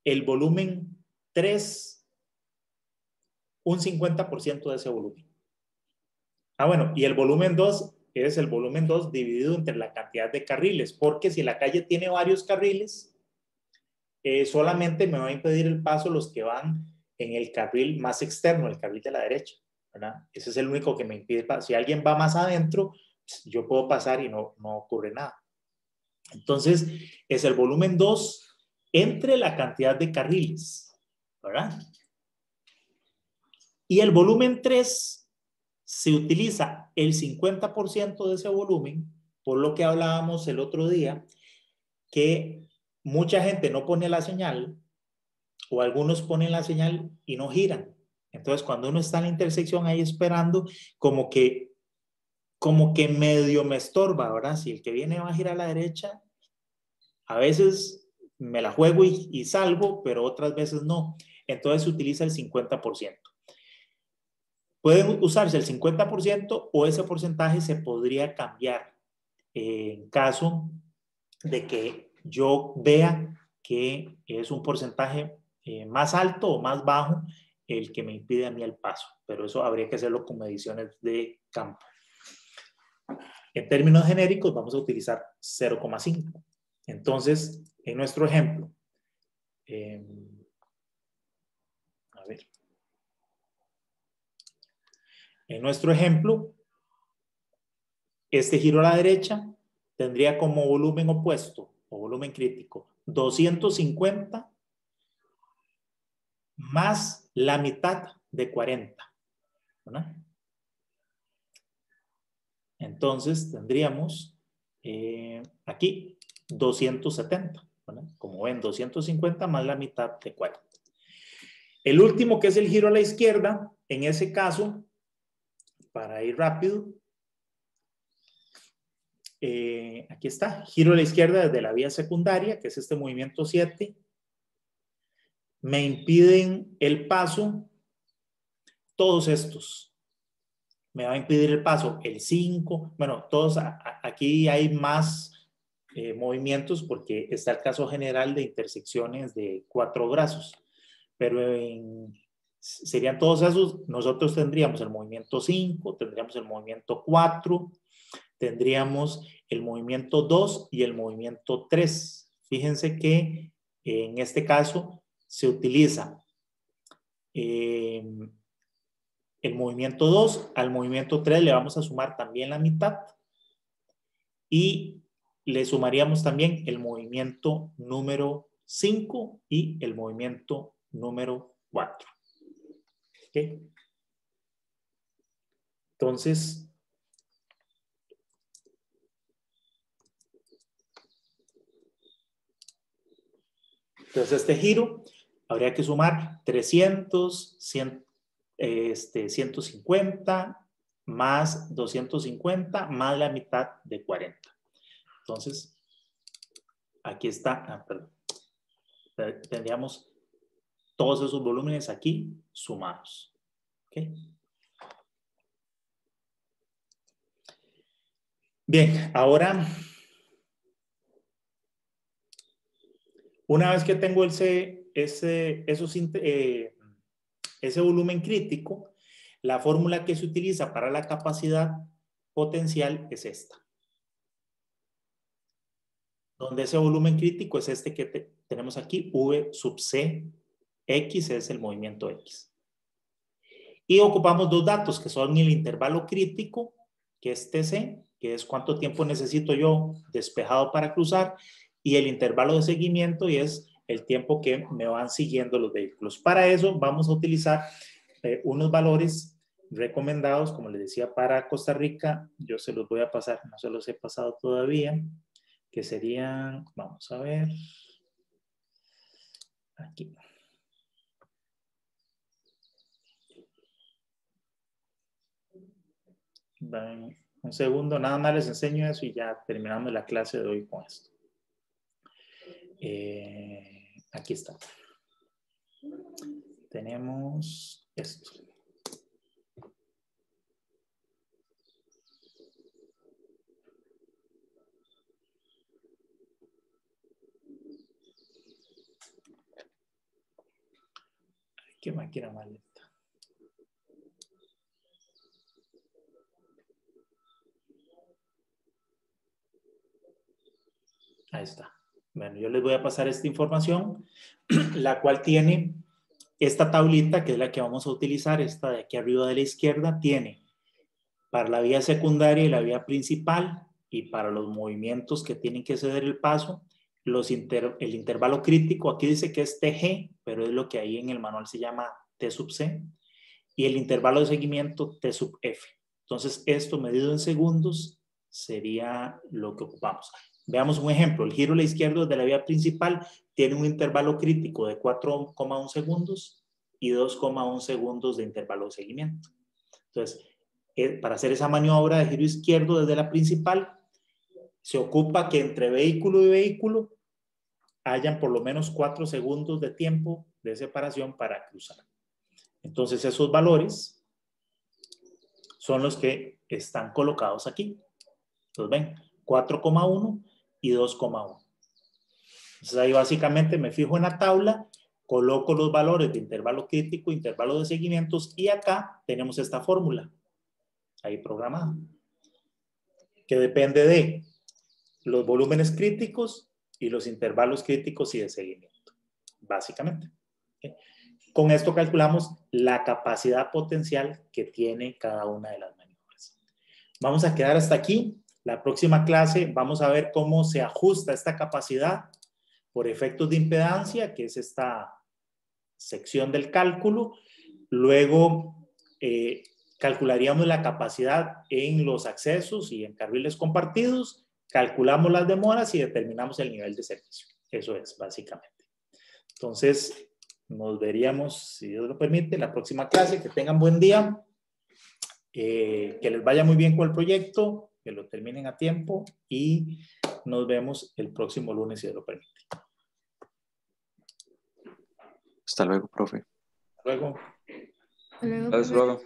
el volumen 3, un 50% de ese volumen. Bueno, y el volumen 2 es el volumen 2 dividido entre la cantidad de carriles, porque si la calle tiene varios carriles, solamente me va a impedir el paso los que van en el carril más externo, el carril de la derecha, ¿verdad? Ese es el único que me impide el paso. Si alguien va más adentro, yo puedo pasar y no ocurre nada. Entonces, es el volumen 2 entre la cantidad de carriles, ¿verdad? Y el volumen 3 se utiliza el 50% de ese volumen, por lo que hablábamos el otro día, que mucha gente no pone la señal, o algunos ponen la señal y no giran. Entonces, cuando uno está en la intersección ahí esperando, como que medio me estorba, ¿verdad? Si el que viene va a girar a la derecha, A veces me la juego y salgo, pero otras veces no. Entonces se utiliza el 50%. Pueden usarse el 50% o ese porcentaje se podría cambiar en caso de que yo vea que es un porcentaje más alto o más bajo el que me impide a mí el paso. Pero eso habría que hacerlo con mediciones de campo. En términos genéricos vamos a utilizar 0,5. Entonces, en nuestro ejemplo, a ver. En nuestro ejemplo, este giro a la derecha tendría como volumen opuesto o volumen crítico 250 más la mitad de 40. ¿Verdad? Entonces tendríamos aquí 270. ¿Verdad? Como ven, 250 más la mitad de 40. El último, que es el giro a la izquierda, en ese caso, para ir rápido, aquí está, giro a la izquierda desde la vía secundaria, que es este movimiento 7. Me impiden el paso todos estos. Me va a impedir el paso el 5. Bueno, todos, aquí hay más movimientos porque está el caso general de intersecciones de 4 brazos. Pero serían todos esos. Nosotros tendríamos el movimiento 5, tendríamos el movimiento 4, tendríamos el movimiento 2 y el movimiento 3. Fíjense que en este caso se utiliza el movimiento 2, al movimiento 3 le vamos a sumar también la mitad y le sumaríamos también el movimiento número 5 y el movimiento número 4. ¿Okay? Entonces, este giro habría que sumar 300, 150 más 250 más la mitad de 40. Entonces, aquí está, perdón, tendríamos todos esos volúmenes aquí sumados. ¿Okay? Bien, ahora, una vez que tengo ese volumen crítico, la fórmula que se utiliza para la capacidad potencial es esta. Donde ese volumen crítico es este que tenemos aquí, V sub C, X es el movimiento X. Y ocupamos dos datos que son el intervalo crítico, que es TC, que es cuánto tiempo necesito yo despejado para cruzar, y el intervalo de seguimiento, y es el tiempo que me van siguiendo los vehículos. Para eso vamos a utilizar unos valores recomendados, como les decía, para Costa Rica. Yo se los voy a pasar, no se los he pasado todavía, que serían, vamos a ver, aquí. Un segundo, nada más les enseño eso y ya terminamos la clase de hoy con esto. Aquí está. Tenemos esto. Qué máquina más lenta. Ahí está. Bueno, yo les voy a pasar esta información, la cual tiene esta tablita, que es la que vamos a utilizar, esta de aquí arriba de la izquierda, tiene para la vía secundaria y la vía principal, y para los movimientos que tienen que ceder el paso, el intervalo crítico, aquí dice que es TG, pero es lo que ahí en el manual se llama T sub C, y el intervalo de seguimiento T sub F. Entonces, esto medido en segundos sería lo que ocupamos. Veamos un ejemplo. El giro a la izquierda de la vía principal tiene un intervalo crítico de 4,1 segundos y 2,1 segundos de intervalo de seguimiento. Entonces, para hacer esa maniobra de giro izquierdo desde la principal, se ocupa que entre vehículo y vehículo hayan por lo menos 4 segundos de tiempo de separación para cruzar. Entonces esos valores son los que están colocados aquí. Entonces ven, 4,1 y 2,1. Entonces ahí básicamente me fijo en la tabla, coloco los valores de intervalo crítico, intervalo de seguimientos y acá tenemos esta fórmula ahí programada que depende de los volúmenes críticos y los intervalos críticos y de seguimiento, básicamente. ¿Okay? Con esto calculamos la capacidad potencial que tiene cada una de las maniobras. Vamos a quedar hasta aquí. La próxima clase vamos a ver cómo se ajusta esta capacidad por efectos de impedancia, que es esta sección del cálculo. Luego calcularíamos la capacidad en los accesos y en carriles compartidos, calculamos las demoras y determinamos el nivel de servicio. Eso es, básicamente. Entonces, nos veríamos, si Dios lo permite, en la próxima clase. Que tengan buen día, que les vaya muy bien con el proyecto, que lo terminen a tiempo y nos vemos el próximo lunes, si Dios lo permite. Hasta luego, profe. Hasta luego. Hasta luego.